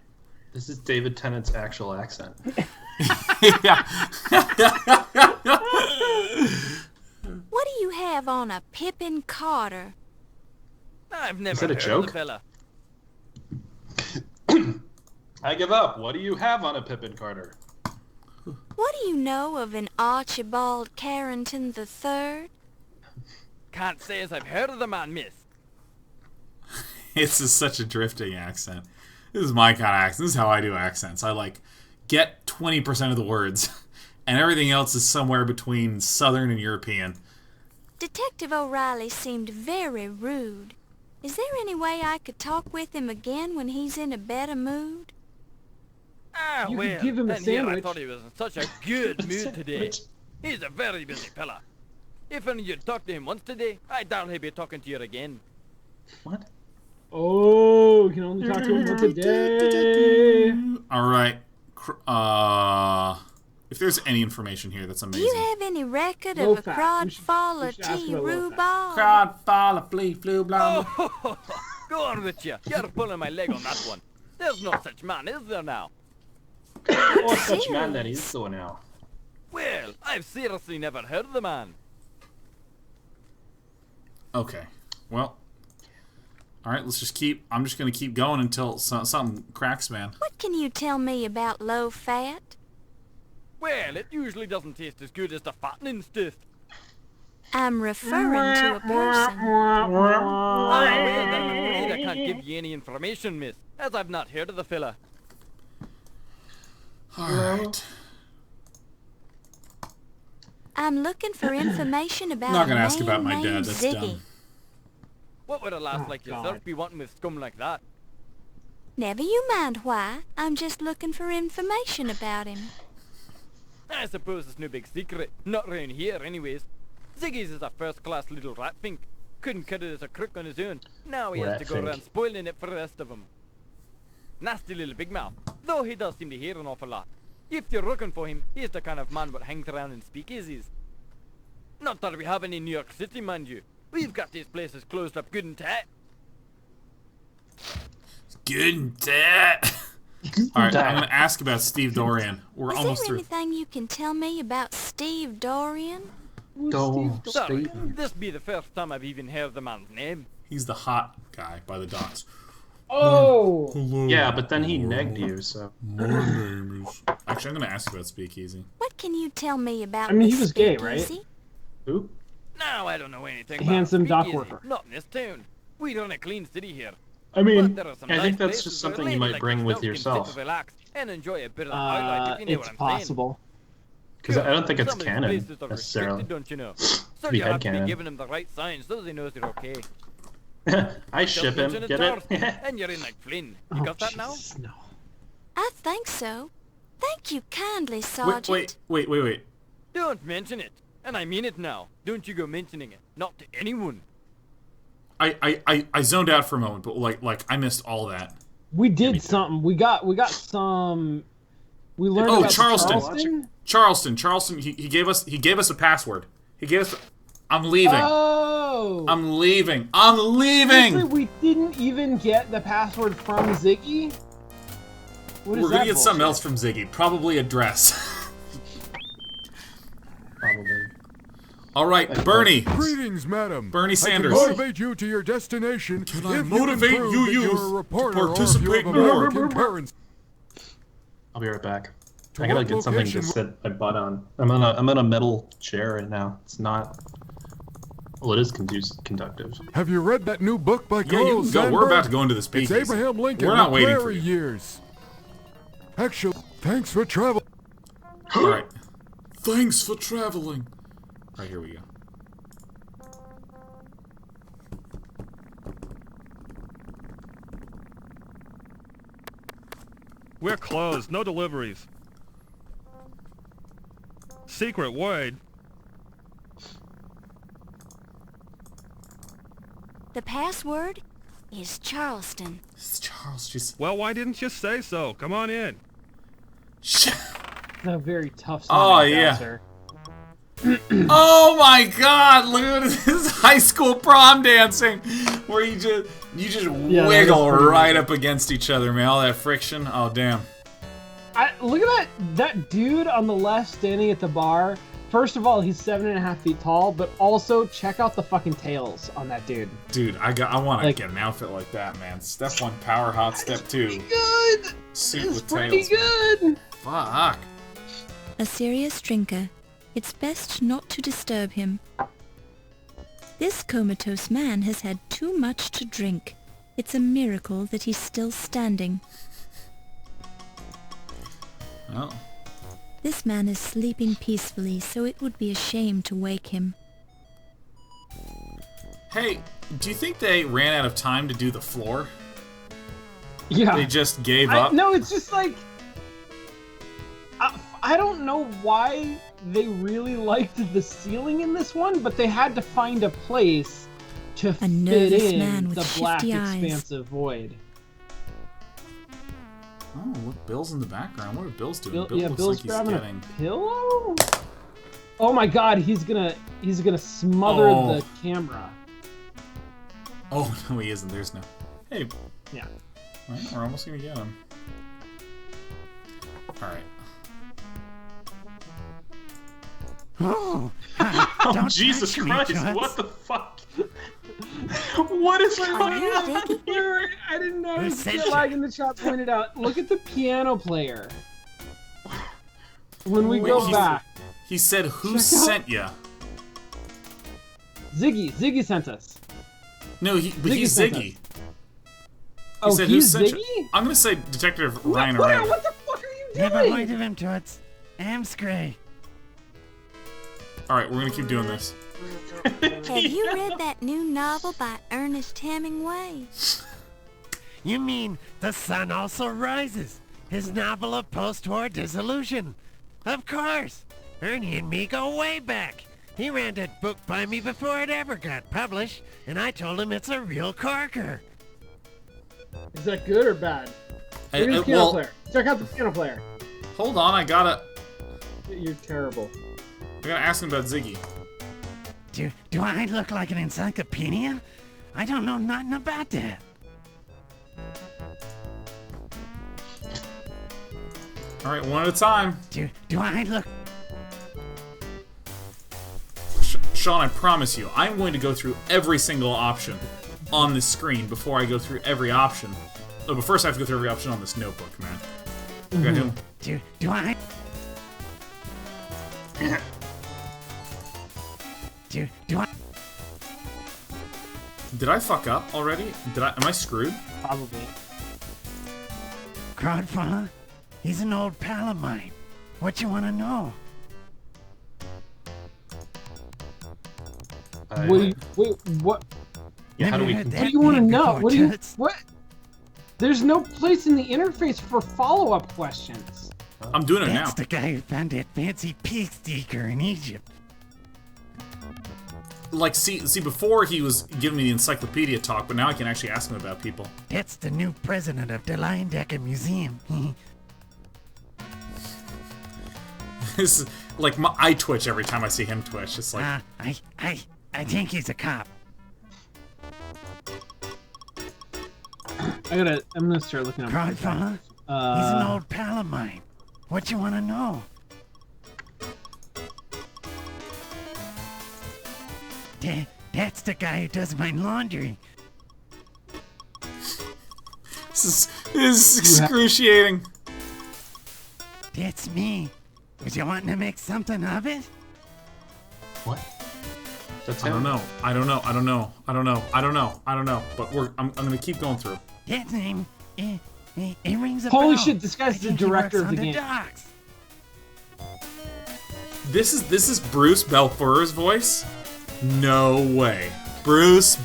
This is David Tennant's actual accent. Yeah. What do you have on a Pippin Carter? I've never Is that a heard joke? of the fella. I give up. What do you have on a Pippin Carter? What do you know of an Archibald Carrington III? Can't say as I've heard of the man, miss. It's just such a drifting accent. This is my kind of accent. This is how I do accents. I get 20% of the words, and everything else is somewhere between Southern and European. Detective O'Reilly seemed very rude. Is there any way I could talk with him again when he's in a better mood? Ah, You could well, give him a and here I sandwich. thought he was in such a good mood today. He's a very busy fella. If only you'd talk to him once today, I doubt he'd be talking to you again. What? Oh, you can only talk to him once a day. All right. If there's any information here, that's Do amazing. you have any record Low of a fat. crod We should faller ask tea about low rhubarb? Crowd, fall, flea, flew, blah. Oh, go on with you. You're pulling my leg on that one. There's no such man, is there now? What such man that is so now? Well, I've seriously never heard of the man. Okay. Well. All right. Let's just keep. I'm just gonna keep going until something cracks, man. What can you tell me about low fat? Well, it usually doesn't taste as good as the fattening stuff. I'm referring to a person. Oh, well, then I'm afraid I can't give you any information, miss, as I've not heard of the fella. All right. I'm looking for information about Not gonna a ask man about my named dad. That's Ziggy. dumb. What would a lass Oh, like God. yourself be wanting with scum like that? Never you mind why. I'm just looking for information about him. I suppose it's no big secret. Not round here, anyways. Ziggy's is a first-class little rat fink. Couldn't cut it as a crook on his own. Now he has to go Rat-fink. around spoiling it for the rest of them. Nasty little big mouth, though he does seem to hear an awful lot. If you're looking for him, he's the kind of man what hangs around in speakeasies. Not that we have any in New York City, mind you. We've got these places closed up good and tight. Good and tight. All right. I'm gonna ask about Steve Dorian. We're Is almost there through. anything you can tell me about Steve Dorian? Sorry, this be the first time I've even heard the man's name. He's the hot guy by the docks. Oh! Hello. Yeah, but then he negged you, so. My name is... Actually, I'm going to ask you about Speakeasy. What can you tell me about I mean, he this was gay, speakeasy? right? Who? No, I don't know anything Handsome about dock Speakeasy. worker. Not in this town. We run a clean city here. I mean, But there are some I think nice that's places just where something a you lady might bring with yourself can sit yourself. and relax and enjoy a bit of the highlight, if you know It's what I'm saying. possible. Because I don't think it's Some of these canon, places are necessarily. restricted, don't you know? So Be you have to headcanon. be giving him the right signs so they know they're okay. I ship him, Just get mention it? it's ours, and you're in like Flynn. You got that now? No. I think so. Thank you kindly, Sergeant. Wait. Don't mention it. And I mean it now. Don't you go mentioning it. Not to anyone. I zoned out for a moment, but like I missed all that. We did something. We got some. We learned about Charleston. Charleston. He gave us a password. He gave us. I'm leaving. Oh. I'm leaving. Seriously, we didn't even get the password from Ziggy. We're gonna get something else from Ziggy. Probably a dress. Probably. All right, Bernie. Greetings, madam. Bernie Sanders. I can motivate you to your destination. Can I if motivate you you you're a reporter to participate or if you have more? American parents? I'll be right back. To I gotta what get something to location? sit my butt on. I'm on a metal chair right now. It's not. Well, it is conductive. Have you read that new book by Yeah, you Carl can go. Sandburg? We're about to go into the It's speakeasy. Abraham Lincoln. We're not the waiting for Prairie you. Years. Actually, thanks for travel. All right. Thanks for traveling. All right, here we go. We're closed. No deliveries. Secret word. The password is Charleston. It's Charles. Just. Well, why didn't you say so? Come on in. A very tough. Oh yeah. Oh my God! Look at this high school prom dancing, where you just wiggle right up against each other, man. All that friction. Oh damn. Look at that dude on the left standing at the bar. First of all, he's 7.5 feet tall, but also check out the fucking tails on that dude. Dude, I want to get an outfit like that, man. Step 1, power hot. Step 2, good. Suit with Pretty tails. good. Fuck. A serious drinker. It's best not to disturb him. This comatose man has had too much to drink. It's a miracle that he's still standing. Oh. This man is sleeping peacefully, so it would be a shame to wake him. Hey, do you think they ran out of time to do the floor? Yeah. They just gave up? No, it's just like... I don't know why they really liked the ceiling in this one, but they had to find a place to fit in the black, expansive void. Oh, look, Bill's in the background. What are Bill's doing? Bill, looks Bill's like he's grabbing getting... a pillow. Oh my God, he's gonna smother the camera. Oh no, he isn't. There's no. Hey. Yeah. All right, we're almost gonna get him. All right. Oh, Oh, Jesus Christ! What the fuck? What is going on here? I didn't notice the flag in the chat pointed out. Look at the piano player. When we go back. He said, "Who sent ya?" Ziggy. Ziggy sent us. No, he's Ziggy. Oh, said, he's "Who sent Ziggy? ya?" I'm gonna say Detective Ryan What Ryan. the fuck are you doing? Never mind of him, Toots. I'm scray. All right, we're gonna keep doing this. Have you read that new novel by Ernest Hemingway? You mean The Sun Also Rises, his novel of post-war disillusion? Of course. Ernie and me go way back. He ran that book by me before it ever got published, and I told him it's a real corker. Is that good or bad? Look at the piano player. Check out the piano player. Hold on, I gotta You're terrible. ask him about Ziggy. Do I look like an encyclopedia? I don't know nothing about that. All right, one at a time. Do I look... Sean, I promise you, I'm going to go through every single option on this screen before I go through every option. Oh, but first I have to go through every option on this notebook, man. Do I? do I? Did I fuck up already? Am I screwed? Probably. Crodfather? He's an old pal of mine. What you want to know? Wait, what? Yeah, how do we? What do you want to know? What? There's no place in the interface for follow-up questions. I'm doing it now. That's the guy who found that fancy pig sticker in Egypt. Like, see, before he was giving me the encyclopedia talk, but now I can actually ask him about people. That's the new president of the Lion Decker Museum. This is like I twitch every time I see him twitch. It's like I think he's a cop. I'm gonna start looking up. Crodfather? He's an old pal of mine. What you want to know? That's the guy who does my laundry. This is excruciating. That's me. Was you wanting to make something of it? What? I don't know. But I'm gonna keep going through. That name, it rings a Holy bell. shit! This guy's the director of the game. Docks. This is Bruce Belfeur's voice? No way. Bruce.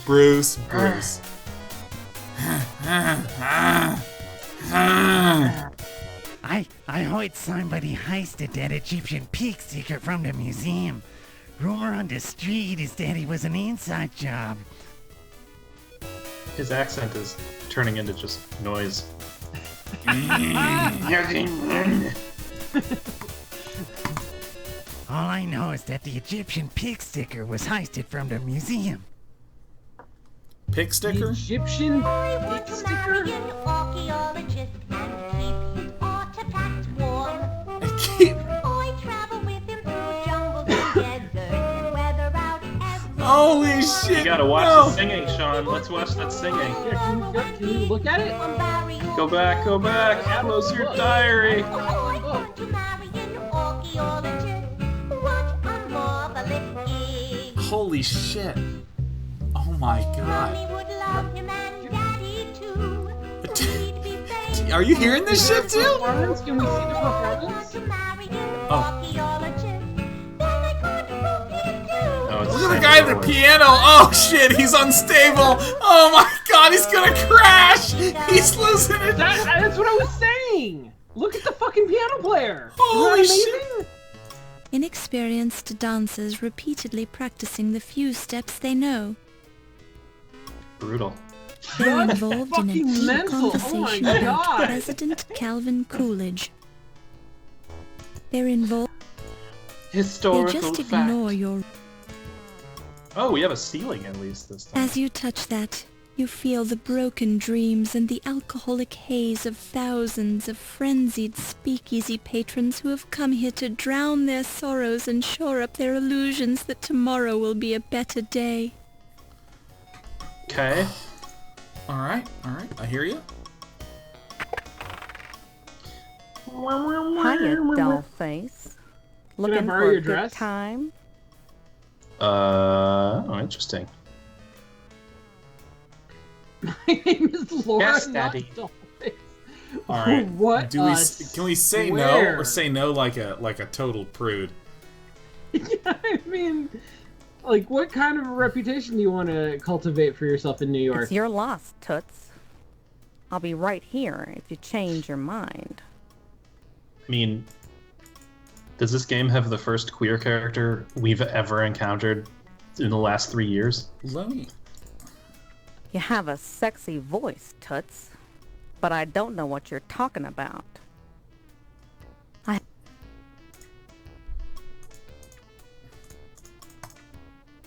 I heard somebody heisted that Egyptian pig sticker from the museum. Rumor on the street is that it was an inside job. His accent is turning into just noise. All I know is that the Egyptian pig sticker was heisted from the museum. Pig sticker? Egyptian pig sticker? Holy shit! You gotta watch the singing, Sean. Let's watch that singing. Yeah, can you look at it? Go back. Close your diary. Holy shit! Oh my god! Are you hearing this shit too? Can we see the performance? Look at the guy at the piano. Oh shit, he's unstable. Oh my god, he's gonna crash. He's losing it. That's what I was saying. Look at the fucking piano player. Holy shit. Inexperienced dancers repeatedly practicing the few steps they know. Brutal. They're involved in a deep mental. conversation about President Calvin Coolidge. They're involved. Historical They just fact. ignore your. Oh, we have a ceiling at least this time. As you touch that, you feel the broken dreams and the alcoholic haze of thousands of frenzied speakeasy patrons who have come here to drown their sorrows and shore up their illusions that tomorrow will be a better day. Okay. Alright, I hear you. Hiya, dollface. Looking borrow for your a dress? good time? Oh, interesting. My name is Laura. Yes, not Daddy. Dollface. All right. What? Can we say no or say no like a total prude? Yeah, I mean, like, what kind of a reputation do you want to cultivate for yourself in New York? It's your loss, Toots. I'll be right here if you change your mind. I mean, does this game have the first queer character we've ever encountered in the last 3 years? Let me. You have a sexy voice, Toots, but I don't know what you're talking about.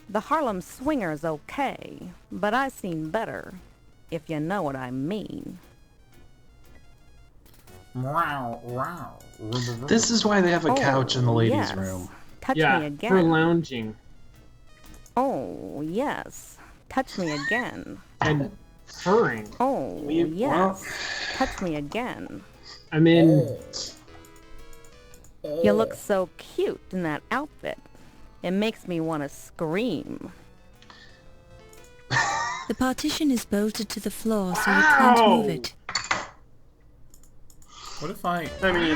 The Harlem Swinger's okay, but I've seen better, if you know what I mean. This is why they have a couch in the ladies' yes. room. Touch me again. for lounging. Oh, yes. Touch me again. And purring. Oh, yes. Touch me again. I mean... You look so cute in that outfit. It makes me want to scream. The partition is bolted to the floor, so you can't move it. What if I mean...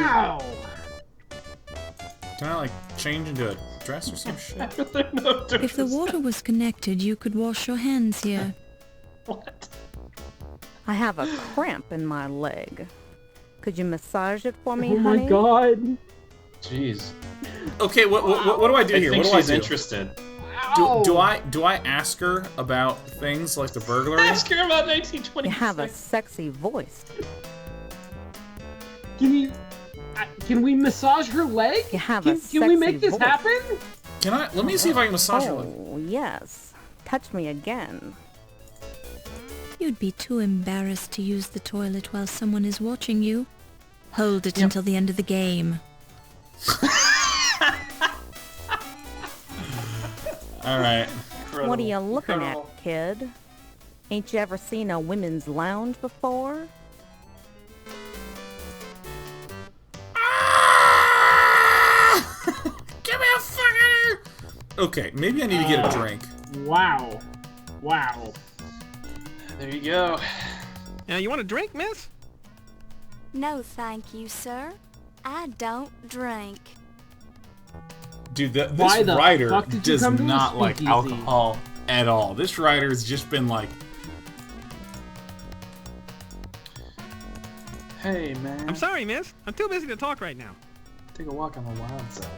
Can I, like, change into a dress or some shit? If the water was connected, you could wash your hands here. What? I have a cramp in my leg. Could you massage it for me, Oh honey? my god. Jeez. Okay, what do I do here? I think What do she's I do? interested. Do I ask her about things like the burglary? Ask her about 1926. You have a sexy voice. Can we massage her leg? You have can, a can we make sexy this voice. happen? Can I? Let me see if I can massage her leg. Oh, yes. Touch me again. You'd be too embarrassed to use the toilet while someone is watching you. Hold it until the end of the game. Alright. What are you looking at, kid? Ain't you ever seen a women's lounge before? Give me a fucking... Okay, maybe I need to get a drink. Wow. Wow. There you go. Now, you want a drink, miss? No, thank you, sir. I don't drink. Dude, this Why the writer fuck did you does come to the not like speakeasy? alcohol at all. This writer has just been like... Hey, man. I'm sorry, miss. I'm too busy to talk right now. Take a walk on the wild side.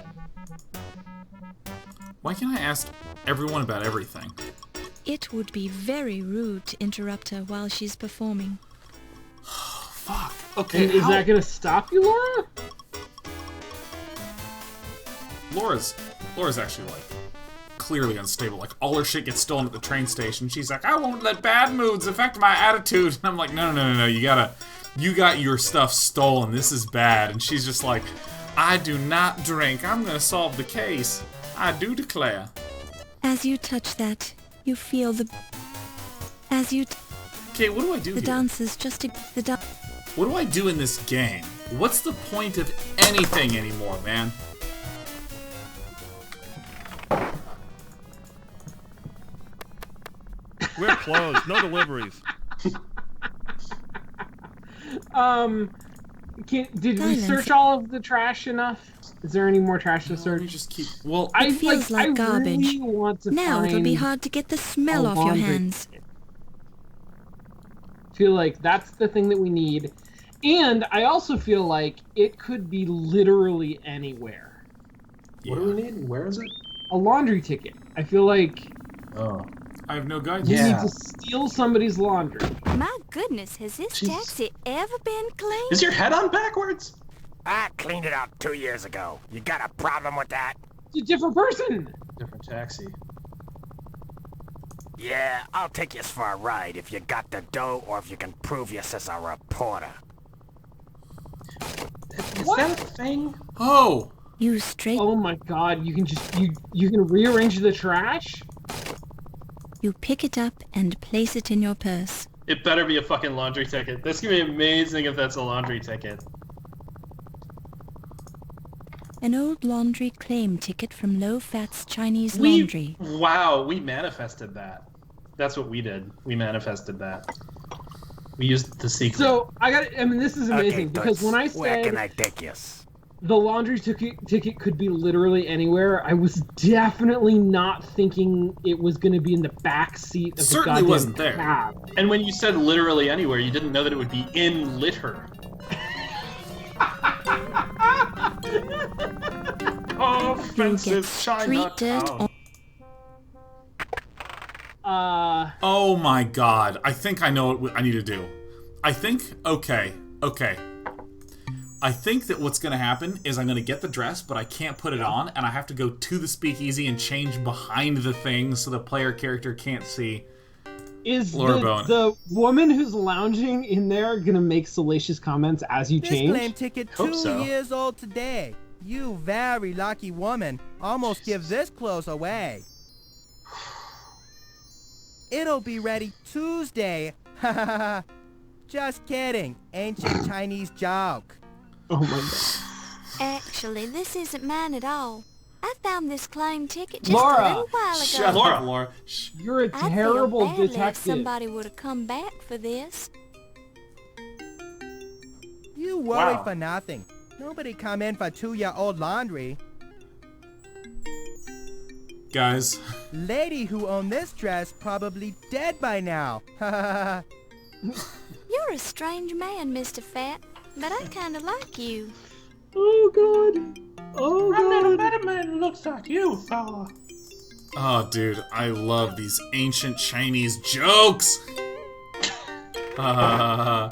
Why can't I ask everyone about everything? It would be very rude to interrupt her while she's performing. Fuck. Okay, And is that gonna stop you, Laura? Laura's actually, like, clearly unstable. Like, all her shit gets stolen at the train station. She's like, I won't let bad moods affect my attitude. And I'm like, no, you got your stuff stolen. This is bad. And she's just like, I do not drink. I'm gonna solve the case. I do declare. As you touch that, you feel the... As you... Okay, what do I do The here? dancers just... What do I do in this game? What's the point of anything anymore, man? We're closed. No deliveries. Did we search all of the trash enough? Is there any more trash to search? Let me just keep... Well, It feels like garbage. Really want to Now it'll be find hard to get the smell a off your laundry hands. feel like that's the thing that we need. And I also feel like it could be literally anywhere. What do we need? Where is it? A laundry ticket. I feel like... Oh. I have no guidance. You need to steal somebody's laundry. My goodness, has this taxi ever been cleaned? Is your head on backwards? I cleaned it out 2 years ago. You got a problem with that? It's a different person. Different taxi. Yeah, I'll take you for a ride if you got the dough or if you can prove you're just a reporter. Is that a thing? Oh! You straight... Oh my god, you can just... You can rearrange the trash? You pick it up and place it in your purse. It better be a fucking laundry ticket. That's gonna be amazing if that's a laundry ticket. An old laundry claim ticket from Low Fat's Chinese Laundry. Wow, we manifested that. That's what we did. We manifested that. We used the secret. So, I mean, this is amazing, because when I where can said I take you? the laundry ticket could be literally anywhere, I was definitely not thinking it was going to be in the back seat of Certainly the goddamn wasn't there. cab. And when you said literally anywhere, you didn't know that it would be in litter. Oh, offensive Chinatown. Oh my god. I think I know what I need to do. I think... Okay. I think that what's going to happen is I'm going to get the dress, but I can't put it on, and I have to go to the speakeasy and change behind the thing so the player character can't see Is Laura Bowen. the woman who's lounging in there going to make salacious comments as you This change? claim ticket 2 years old today. You very lucky woman. Almost give this clothes away. It'll be ready Tuesday. Just kidding. Ancient Chinese joke. Oh my god. Actually, this isn't mine at all. I found this claim ticket just Laura! a little while ago. Shut up, Laura. You're a I'd terrible feel badly if detective. somebody would have come back for this. You worry Wow. for nothing. Nobody come in for 2-year-old laundry. Guys. Lady who owned this dress probably dead by now. You're a strange man, Mr. Fat, but I kinda like you. Oh god. Oh god. I met a better man who looks like you, fella. Oh, dude, I love these ancient Chinese jokes. All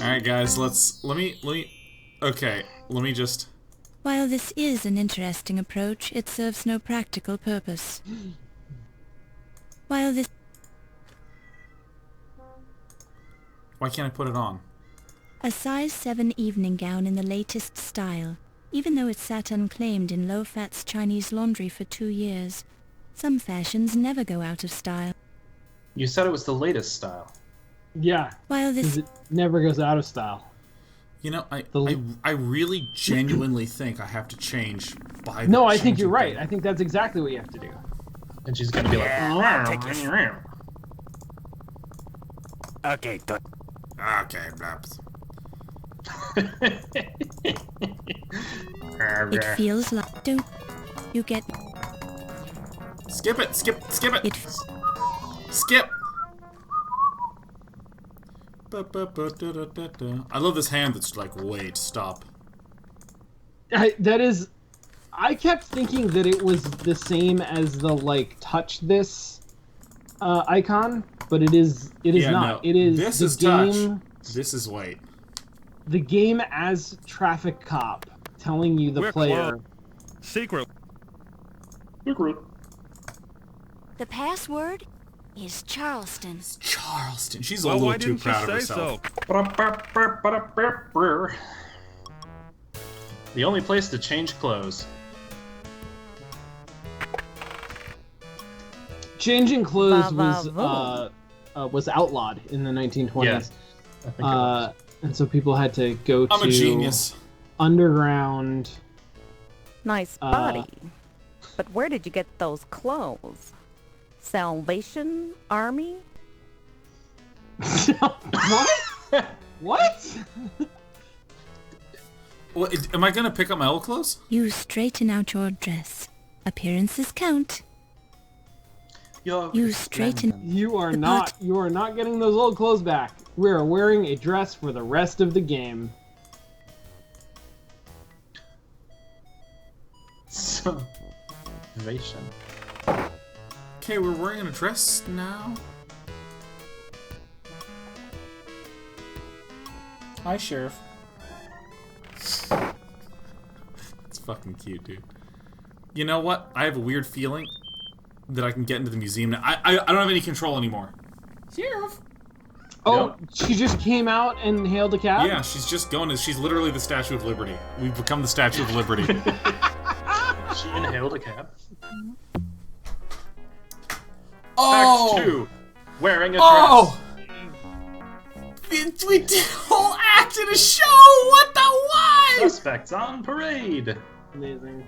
right, guys, let me just. While this is an interesting approach, it serves no practical purpose. While this... Why can't I put it on? A size 7 evening gown in the latest style, even though it sat unclaimed in low-fats Chinese laundry for 2 years. Some fashions never go out of style. You said it was the latest style. Yeah. While this... It never goes out of style. You know, I really genuinely think I have to change by. No, I think you're right. I think that's exactly what you have to do. And she's gonna be like, take this. Okay, done. Okay, Babs. It feels like... Don't you get... Skip it! Skip it! It... Skip! I love this hand that's like, wait, stop. I kept thinking that it was the same as the, like, touch this icon, but it is not. No. It is this the is game. Touch. This is wait. The game as traffic cop telling you the We're player. Secret. The password is Charleston. Charleston. She's a Well, little why too didn't you proud of say herself. The only place to change clothes. Changing clothes was outlawed in the 1920s. Yeah, I think it was. And so people had to go I'm to a genius. underground. Nice body. But where did you get those clothes? Salvation Army? What? What? Well, am I gonna pick up my old clothes? You straighten out your dress. Appearances count. You straighten... You are not getting those old clothes back. We are wearing a dress for the rest of the game. Salvation. Okay, we're wearing a dress now. Hi, Sheriff. It's fucking cute, dude. You know what? I have a weird feeling that I can get into the museum now. I don't have any control anymore. Sheriff. Oh, she just came out and hailed a cab? Yeah, she's just going. She's literally the Statue of Liberty. We've become the Statue of Liberty. She inhaled a cab. Oh! Act 2. Wearing a dress. Oh! We did a whole act in a show! What the why? Suspects on parade. Amazing.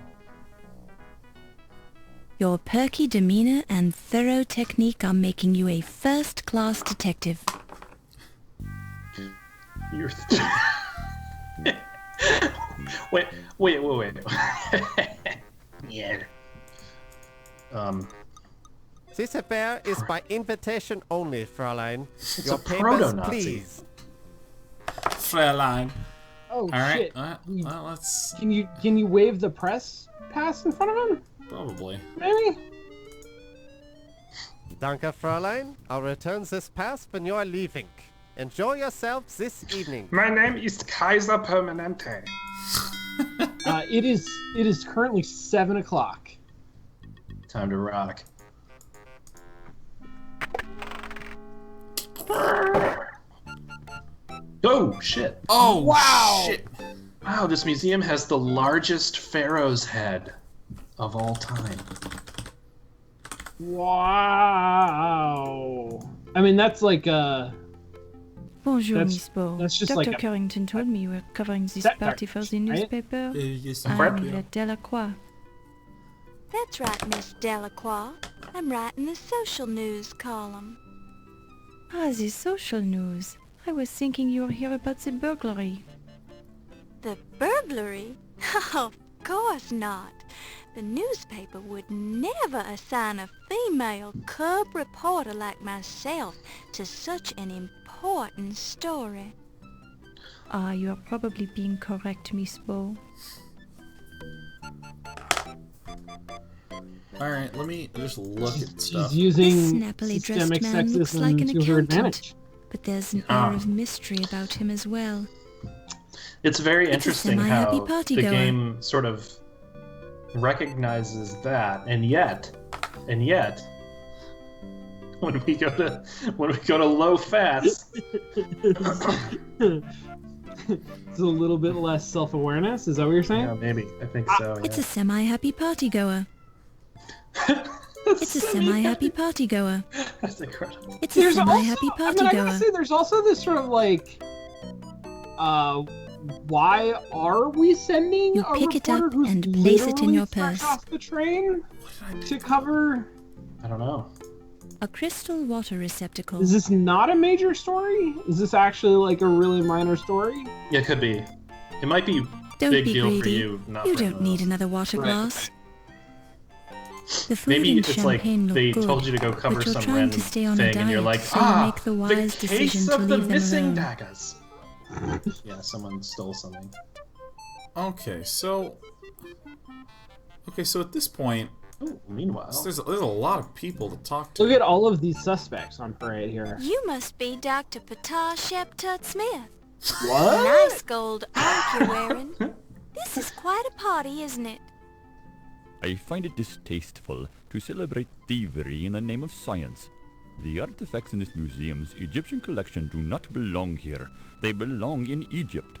Your perky demeanor and thorough technique are making you a first-class detective. You're... wait. Yeah. This affair is by invitation only, Fräulein. It's Your a papers, proto-Nazi. please. Fräulein. Oh, All right. shit. Well, let's... Can you wave the press pass in front of him? Probably. Maybe? Danke, Fräulein. I'll return this pass when you're leaving. Enjoy yourselves this evening. My name is Kaiser Permanente. It is currently 7 o'clock. Time to rock. Oh, shit. Oh, wow. shit. Wow, this museum has the largest pharaoh's head of all time. Wow. I mean, that's like Bonjour, Miss Bo. That's just Dr. like Carrington told me you were covering this party for the newspaper. Yes, I'm La Delacroix. That's right, Miss Delacroix. I'm writing the social news column. Ah, the social news. I was thinking you were here about the burglary. The burglary? Of course not. The newspaper would never assign a female cub reporter like myself to such an important story. Ah, you are probably being correct, Miss Bo. Alright, let me just look at stuff. She's using This snappily dressed systemic man looks sexism like an to her accountant, advantage. but there's an air of mystery about him as well. It's very interesting how the party-goer. game sort of recognizes that, and yet, when we go to low fats, It's a little bit less self-awareness. Is that what you're saying? yeah, maybe I think so. Yeah. It's a semi-happy partygoer. It's a semi-happy partygoer. That's incredible. It's a There's semi-happy also, I mean, I gotta partygoer. say, there's also this sort of like, why are we sending You a pick it reporter up who's and place it in literally your fresh purse. off the train to cover? I don't know. A crystal water receptacle. Is this not a major story? Is this actually like a really minor story? Yeah, it could be. It might be Don't big be deal greedy. for you. Not You for don't need another water Right. glass. The food Maybe and it's like champagne look they good, told you to go cover but you're some trying random to stay on a thing, diet, and you're like, so you make the wise the decision case to of the leave them missing alone. daggers. Yeah, someone stole something. Okay, so at this point, Ooh, meanwhile, there's a lot of people to talk to. Look at all of these suspects on parade here. You must be Dr. Ptah Sheptut Smith. What? Nice gold arc you're wearing. This is quite a party, isn't it? I find it distasteful to celebrate thievery in the name of science. The artifacts in this museum's Egyptian collection do not belong here. They belong in Egypt.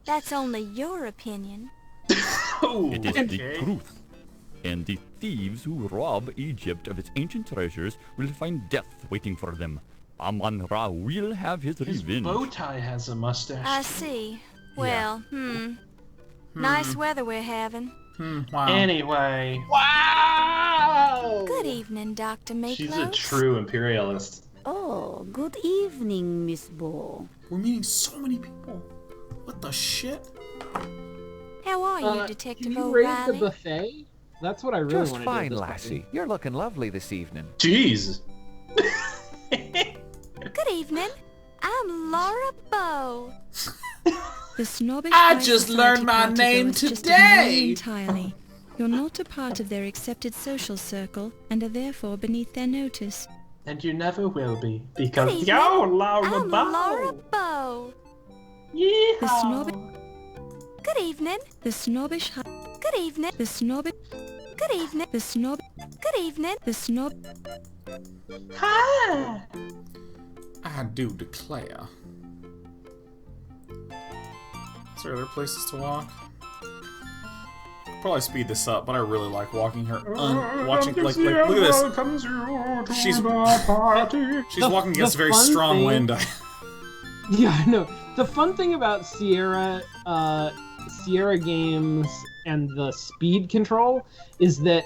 That's only your opinion. It is the truth. And the thieves who rob Egypt of its ancient treasures will find death waiting for them. Amon-Ra will have his revenge. bow tie has a mustache. I see. Well, Nice weather we're having. Wow. Anyway. Wow! Good evening, Dr. Miklos. She's a true imperialist. Oh, good evening, Miss Bo. We're meeting so many people. What the shit? How are you, Detective Can you rate the O'Reilly? buffet? That's what I really Just want to fine, do. lassie. You're looking lovely this evening. Jeez. Good evening. I'm Laura Bow. The snobbish I high just society learned my partygoers name just ignore you today. entirely. You're not a part of their accepted social circle and are therefore beneath their notice. And you never will be, because Good you're evening. Laura I'm Bow. Laura Bow. The snobbish... Good evening. The snobbish high... Good evening. The snobbish... Good evening. The snob... Good evening. The snob... Hi. I do declare. Is there other places to walk? Probably speed this up, but I really like walking her. Watching like look at this. She's walking against a very strong wind. Yeah, I know. The fun thing about Sierra games and the speed control is that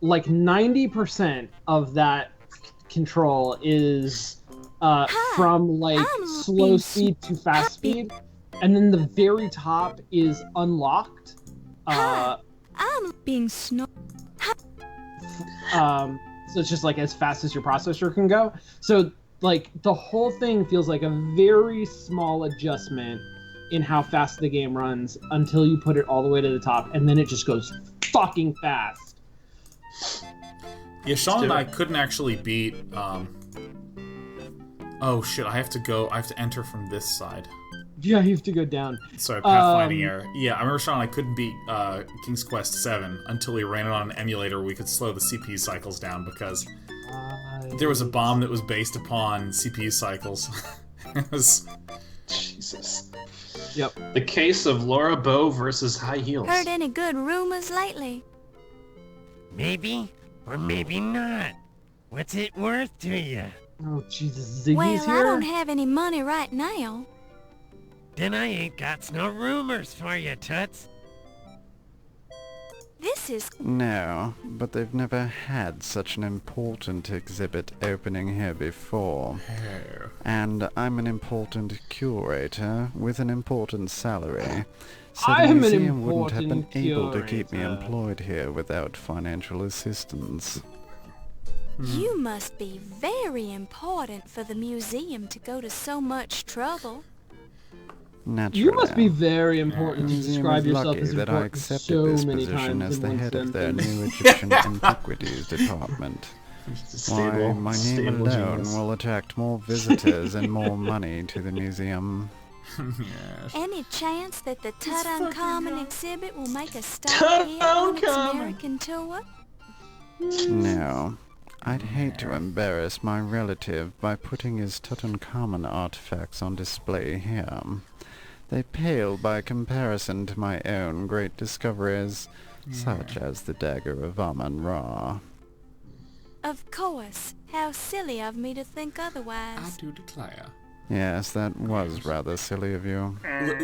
like 90% of that control is from like slow speed to fast speed, and then the very top is unlocked. I'm being snob... So it's just like as fast as your processor can go. So like the whole thing feels like a very small adjustment in how fast the game runs until you put it all the way to the top, and then it just goes fucking fast. Yeah, Sean and I couldn't actually beat. Oh shit! I have to enter from this side. Yeah, you have to go down. Sorry, pathfinding error. Yeah, I remember Sean and I couldn't beat King's Quest 7 until we ran it on an emulator where we could slow the CPU cycles down because there was a bomb that was based upon CPU cycles. It was... Jesus. Yep. The case of Laura Bow versus high heels. Heard any good rumors lately? Maybe. Or maybe not. What's it worth to you? Oh, Jesus, Ziggy's Well, here? I don't have any money right now. Then I ain't got no rumors for you, Toots. This is... No, but they've never had such an important exhibit opening here before. And I'm an important curator with an important salary. So the museum wouldn't have been able to keep me employed here without financial assistance. You must be very important for the museum to go to so much trouble. Naturally. You must be very important to Museum describe is yourself lucky as that I important accepted so this many position times as the in one head of their sentence. new Egyptian antiquities department. Why, my name alone genius. will attract more visitors and more money to the museum. Any chance that the Tutankhamun exhibit will make a stop here on its American tour? No. I'd hate to embarrass my relative by putting his Tutankhamun artifacts on display here. They pale by comparison to my own great discoveries, such as the Dagger of Amon. Of course. How silly of me to think otherwise. I do declare. Yes, that was rather silly of you.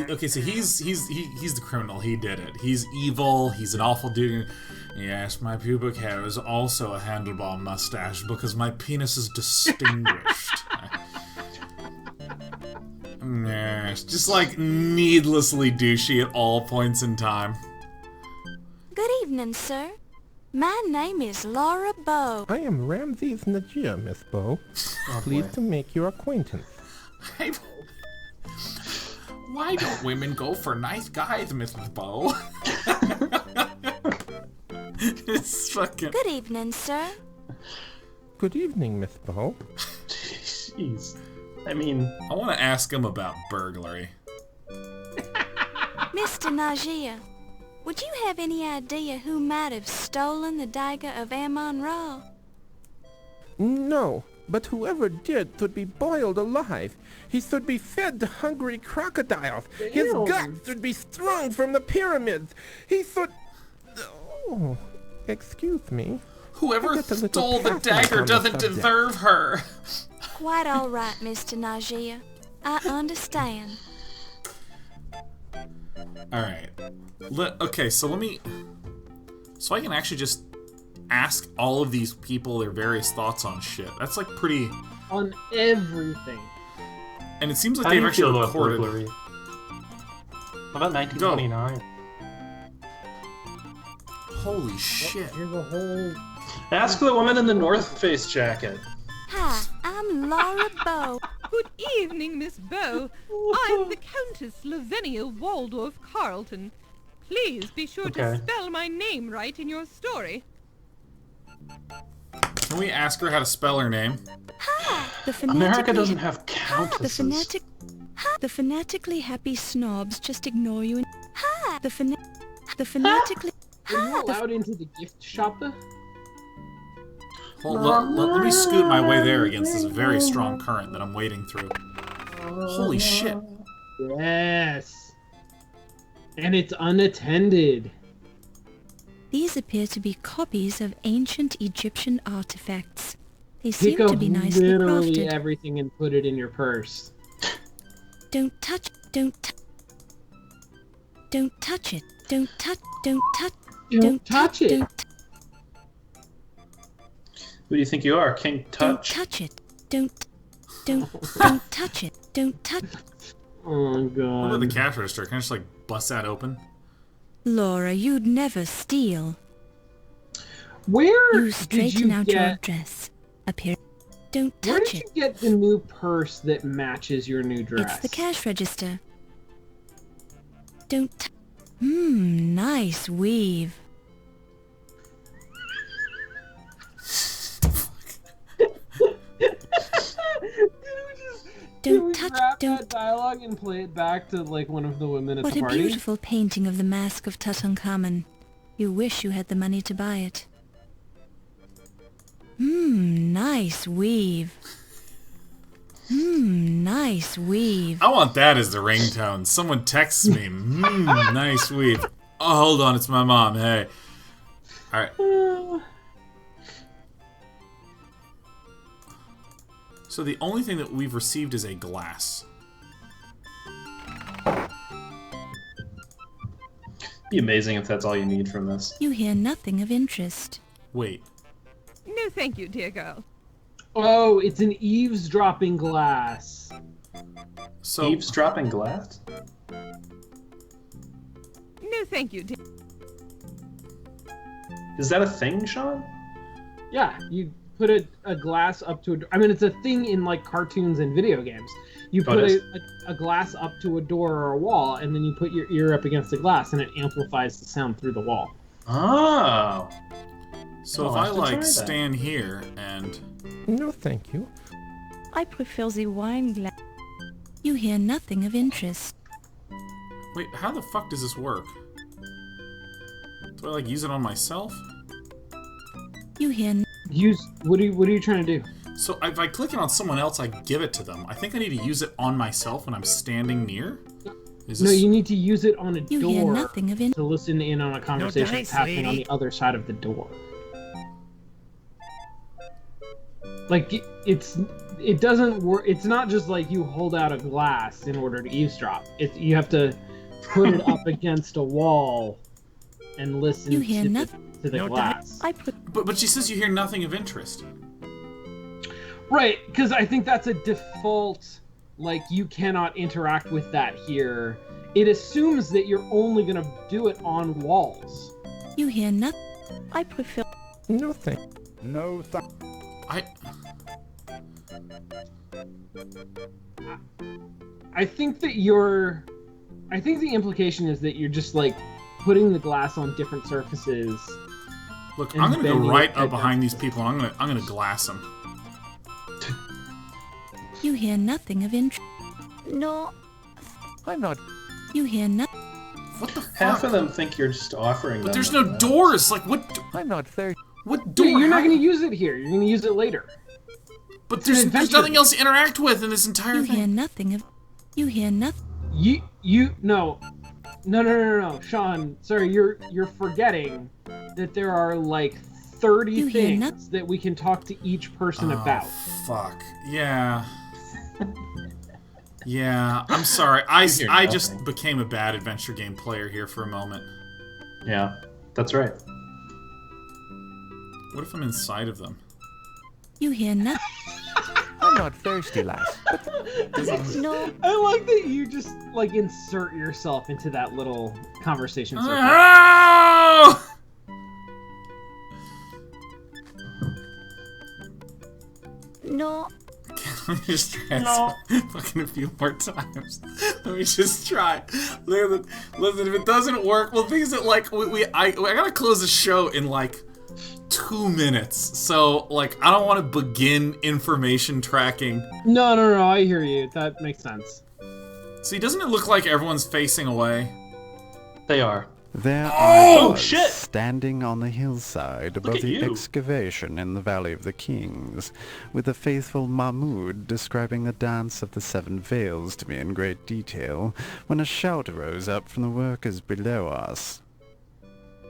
Okay, so he's the criminal. He did it. He's evil. He's an awful dude. Yes, my pubic hair is also a handlebar mustache because my penis is distinguished. Yes, just like needlessly douchey at all points in time. Good evening, sir. My name is Laura Bow. I am Ramses Najir, Miss Bow. Pleased to make your acquaintance. Why don't women go for nice guys, Mrs. Bow? It's fucking... Good evening, sir. Good evening, Miss Bow. Jeez. I mean... I want to ask him about burglary. Mr. Najir, would you have any idea who might have stolen the Dagger of Amon Ra? No, but whoever did should be boiled alive. He should be fed to hungry crocodiles. His guts should be strung from the pyramids. He should... Oh, excuse me. Whoever stole the dagger doesn't deserve her. Quite all right, Mr. Najir. I understand. Alright. Okay, so let me... So I can actually just ask all of these people their various thoughts on shit. That's like pretty... On everything. And it seems like How they've do you actually feel about recorded... burglary? How about 1929? Holy shit. Here's a whole... Ask the woman in the North Face jacket. Hi, I'm Laura Bow. Good evening, Miss Bow. I'm the Countess Lavinia Waldorf Carlton. Please be sure to spell my name right in your story. Can we ask her how to spell her name? America doesn't have countesses. The phonetically happy snobs just ignore you. The phonetically... Are you allowed into the gift shop, though? Hold on, let me scoot my way there against this very strong current that I'm wading through. Holy shit. Yes. And it's unattended. These appear to be copies of ancient Egyptian artifacts. They seem to be nicely literally crafted. everything and put it in your purse. Don't touch it. Don't touch it. Don't touch it. Don't touch it. Who do you think you are, King Touch? Don't touch it. Don't touch it. Don't touch it. Oh god. What about the cash register? Can I just like bust that open? Laura, you'd never steal. Where You did straighten you out your get... dress. Appear. Don't Where touch did it. you get the new purse that matches your new dress? It's the cash register. Don't. Nice weave. Don't touch. That dialogue and play it back to like one of the women at What the a party. beautiful painting of the Mask of Tutankhamun. You wish you had the money to buy it. Nice weave. Nice weave. I want that as the ringtone. Someone texts me, nice weave. Oh, hold on, it's my mom, hey. Alright. So the only thing that we've received is a glass. Be amazing if that's all you need from this. You hear nothing of interest. Wait. No, thank you, dear girl. Oh, it's an eavesdropping glass. So eavesdropping glass? No, thank you, dear. Is that a thing, Sean? Yeah, you put a glass up to a... I mean, it's a thing in, like, cartoons and video games. You put a glass up to a door or a wall, and then you put your ear up against the glass, and it amplifies the sound through the wall. Oh. So if I, like, stand here and... No, thank you. I prefer the wine glass. You hear nothing of interest. Wait, how the fuck does this work? Do I, like, use it on myself? You hear... What are you trying to do? So if I click it on someone else, I give it to them. I think I need to use it on myself when I'm standing near. No, you need to use it on a door hear nothing of to listen in on a conversation that's happening on the other side of the door. Like, it doesn't work. It's not just like you hold out a glass in order to eavesdrop. You have to put it up against a wall and listen to the glass. But she says you hear nothing of interest. Right, because I think that's a default, like, you cannot interact with that here. It assumes that you're only going to do it on walls. You hear nothing. I prefer... No thank... No thank... I think that I think the implication is that you're just, like, putting the glass on different surfaces. Look, I'm going to go right up behind these people, and I'm going to glass them. You hear nothing of interest. No, I'm not. You hear nothing. What the fuck? Half of them think you're just offering them. But there's no doors. Like, what? I'm not there. What door? Wait, you're not going to use it here. You're going to use it later. But there's nothing else to interact with in this entire thing. You hear nothing of... You hear nothing. No, Sean, sorry, you're forgetting that there are, like, 30 things that we can talk to each person about. Fuck. Yeah. Yeah, I'm sorry. I just became a bad adventure game player here for a moment. Yeah, that's right. What if I'm inside of them? You hear nothing. I'm not thirsty, lass. No. I like that you just, like, insert yourself into that little conversation circle. Oh! No. Let me just try fucking a few more times. Let me just try. Listen, if it doesn't work, well, things that, like, I gotta close the show in, like, 2 minutes. So, like, I don't want to begin information tracking. No, I hear you. That makes sense. See, doesn't it look like everyone's facing away? They are. There I was, shit! standing on the hillside above the excavation in the Valley of the Kings, with the faithful Mahmud describing the dance of the Seven Veils to me in great detail, when a shout arose up from the workers below us.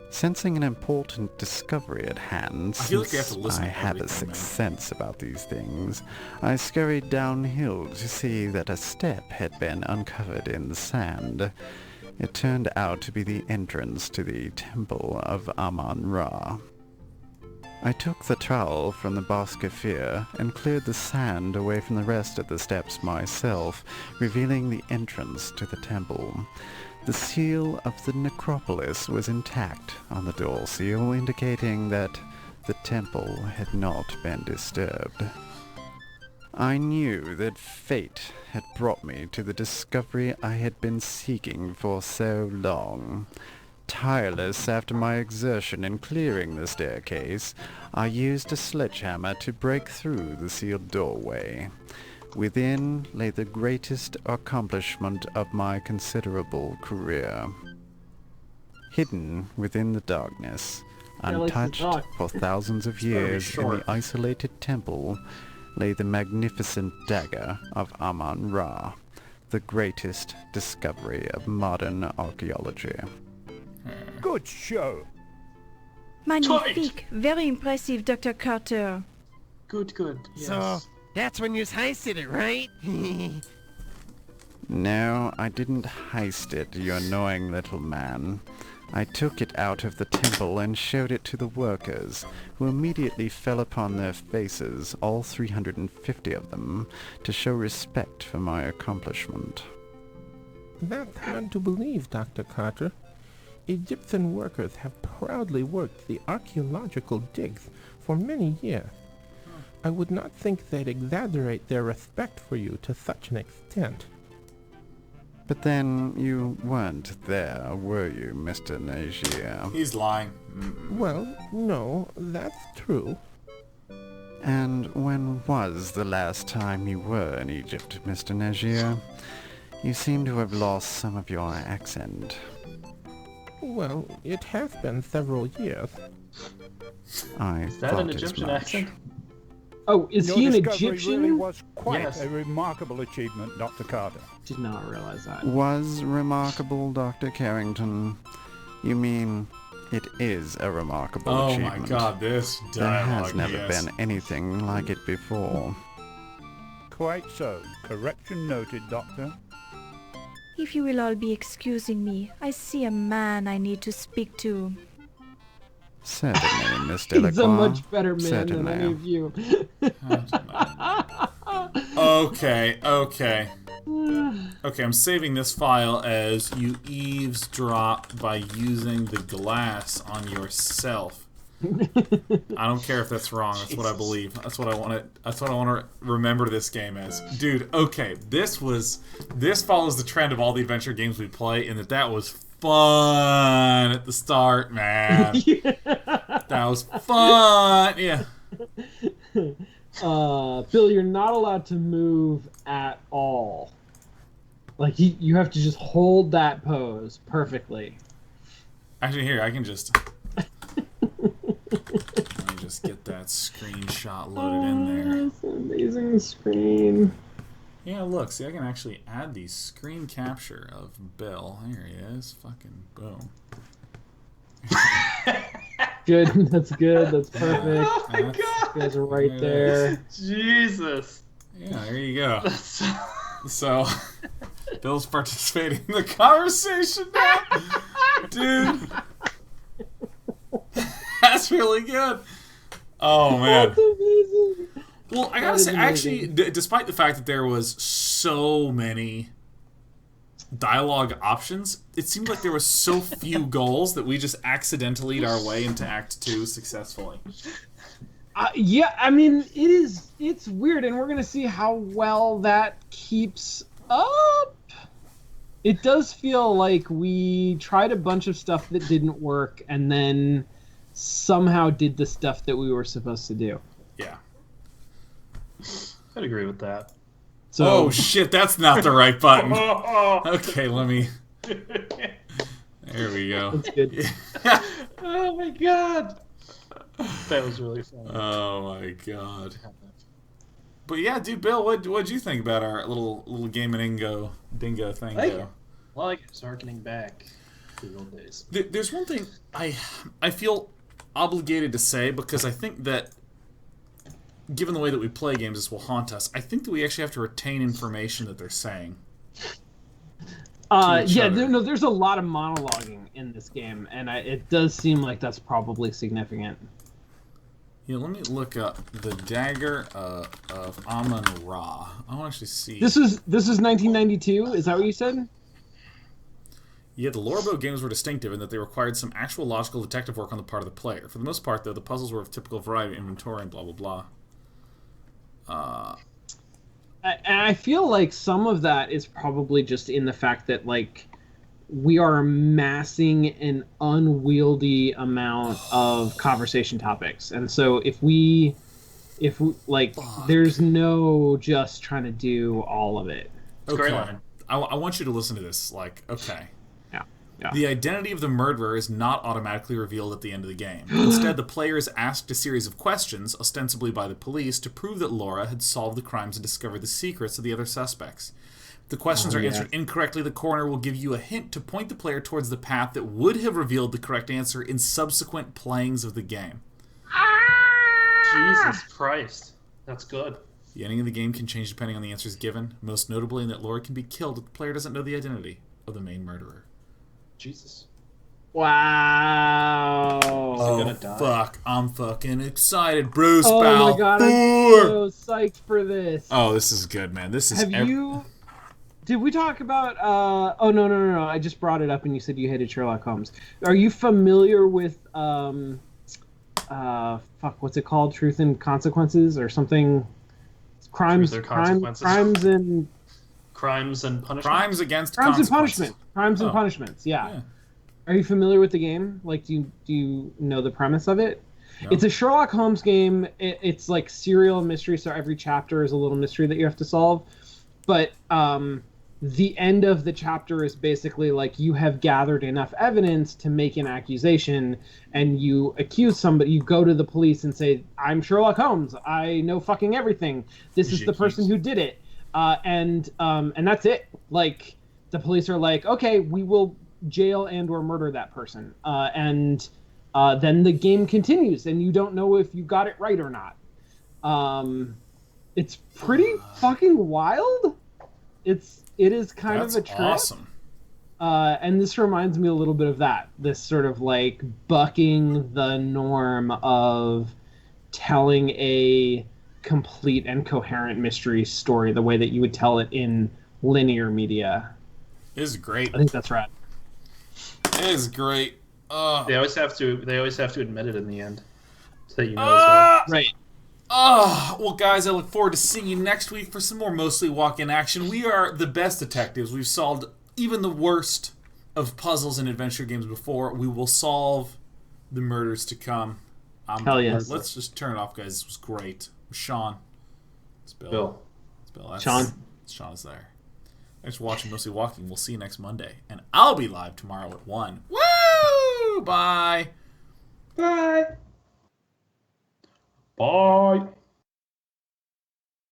Sensing an important discovery at hand, since I have a sixth sense about these things, I scurried downhill to see that a step had been uncovered in the sand. It turned out to be the entrance to the Temple of Amon-Ra. I took the trowel from the Boskafir and cleared the sand away from the rest of the steps myself, revealing the entrance to the temple. The seal of the necropolis was intact on the door seal, indicating that the temple had not been disturbed. I knew that fate had brought me to the discovery I had been seeking for so long. Tireless after my exertion in clearing the staircase, I used a sledgehammer to break through the sealed doorway. Within lay the greatest accomplishment of my considerable career. Hidden within the darkness, untouched for thousands of years in the isolated temple, lay the magnificent Dagger of Amon-Ra, the greatest discovery of modern archaeology. Good show. Magnifique. Very impressive, Dr. Carter. Good. Yes. So, That's when you heisted it, right? No, I didn't heist it, you annoying little man. I took it out of the temple and showed it to the workers, who immediately fell upon their faces, all 350 of them, to show respect for my accomplishment. That's hard to believe, Dr. Carter. Egyptian workers have proudly worked the archaeological digs for many years. I would not think they'd exaggerate their respect for you to such an extent. But then you weren't there, were you, Mr. Nagier? He's lying. Well, no, that's true. And when was the last time you were in Egypt, Mr. Nagier? You seem to have lost some of your accent. Well, it has been several years. Is that an Egyptian accent? Oh, is Your he an discovery Egyptian? really was quite Yes. a remarkable achievement, Dr. Carter. Did not realize that. Was remarkable, Dr. Carrington. You mean, it is a remarkable achievement. Oh my god, this There dialogue, has never yes. been anything like it before. Quite so. Correction noted, Doctor. If you will all be excusing me, I see a man I need to speak to. Certainly, Miss Delacroix. He's a much better man Certainly. than any of you. Okay. Okay, I'm saving this file as you eavesdrop by using the glass on yourself. I don't care if that's wrong. That's what I believe. That's what I want to. That's what I want to remember this game as, dude. Okay, this follows the trend of all the adventure games we play, in that was fun at the start, man. Yeah. That was fun. Yeah. Bill, you're not allowed to move at all. Like you have to just hold that pose perfectly. Actually, here I can just. Let me just get that screenshot loaded in there. That's an amazing screen. Yeah, look, see, I can actually add the screen capture of Bill. Here he is. Fucking boom. Good, that's good, that's perfect. Oh my god! You guys are right there. Jesus. Yeah, there you go. So, Bill's participating in the conversation now. Dude. That's really good. Oh, man. That's amazing. Well, I gotta say, actually, despite the fact that there was so many dialogue options, it seemed like there was so few goals that we just accidentally our way into Act 2 successfully. Yeah, I mean, it's weird, and we're gonna see how well that keeps up. It does feel like we tried a bunch of stuff that didn't work, and then somehow did the stuff that we were supposed to do. Yeah. I'd agree with that. So, oh shit, that's not the right button. Okay, let me. There we go. That's good. Oh my god. That was really fun. Oh my god. But yeah, dude, Bill, what'd you think about our little game and dingo thing? Well, I guess harkening back to the old days. There's one thing I feel obligated to say, because I think that given the way that we play games, this will haunt us. I think that we actually have to retain information that they're saying. There's a lot of monologuing in this game, and it does seem like that's probably significant. Yeah, let me look up the Dagger of Amon Ra. I want to actually see. This is 1992. Is that what you said? Yeah, the lore about games were distinctive in that they required some actual logical detective work on the part of the player. For the most part, though, the puzzles were of typical variety of inventory and blah blah blah. And I feel like some of that is probably just in the fact that, like, we are amassing an unwieldy amount of conversation topics. And so if we there's no just trying to do all of it. Okay. I want you to listen to this. Like, okay. Yeah. The identity of the murderer is not automatically revealed at the end of the game. Instead, the player is asked a series of questions, ostensibly by the police, to prove that Laura had solved the crimes and discovered the secrets of the other suspects. If the questions are answered incorrectly, the coroner will give you a hint to point the player towards the path that would have revealed the correct answer in subsequent playings of the game. Jesus Christ. That's good. The ending of the game can change depending on the answers given, most notably in that Laura can be killed if the player doesn't know the identity of the main murderer. Jesus. Wow. Oh, fuck. I'm fucking excited. Bruce Oh Balfour. my god, I'm so psyched for this. Oh, this is good, man. This is... Did we talk about... Oh, no. I just brought it up and you said you hated Sherlock Holmes. Are you familiar with... what's it called? Truth and Consequences or something? Crimes and Punishments. Crimes and Punishments, yeah. Are you familiar with the game? Like, do you know the premise of it? No. It's a Sherlock Holmes game. It's like serial mystery, so every chapter is a little mystery that you have to solve. But the end of the chapter is basically like you have gathered enough evidence to make an accusation, and you accuse somebody. You go to the police and say, "I'm Sherlock Holmes. I know fucking everything. This is the person who did it." And that's it. Like, the police are like, "Okay, we will jail and or murder that person." And then the game continues, and you don't know if you got it right or not. It's pretty fucking wild. It is kind of a trip. Awesome. And this reminds me a little bit of that. This sort of like bucking the norm of telling a complete and coherent mystery story the way that you would tell it in linear media. It is great. I think that's right. It is great. They always have to admit it in the end, so that you know as well. Right. Well, guys, I look forward to seeing you next week for some more Mostly Walk-In action. We are the best detectives. We've solved even the worst of puzzles and adventure games before. We will solve the murders to come. Hell yes. Let's just turn it off, guys. This was great. Sean. It's Bill. Bill. It's Bill. Sean. Sean is there. Thanks for watching Mostly Walking. We'll see you next Monday. And I'll be live tomorrow at 1. Woo! Bye. Bye. Bye.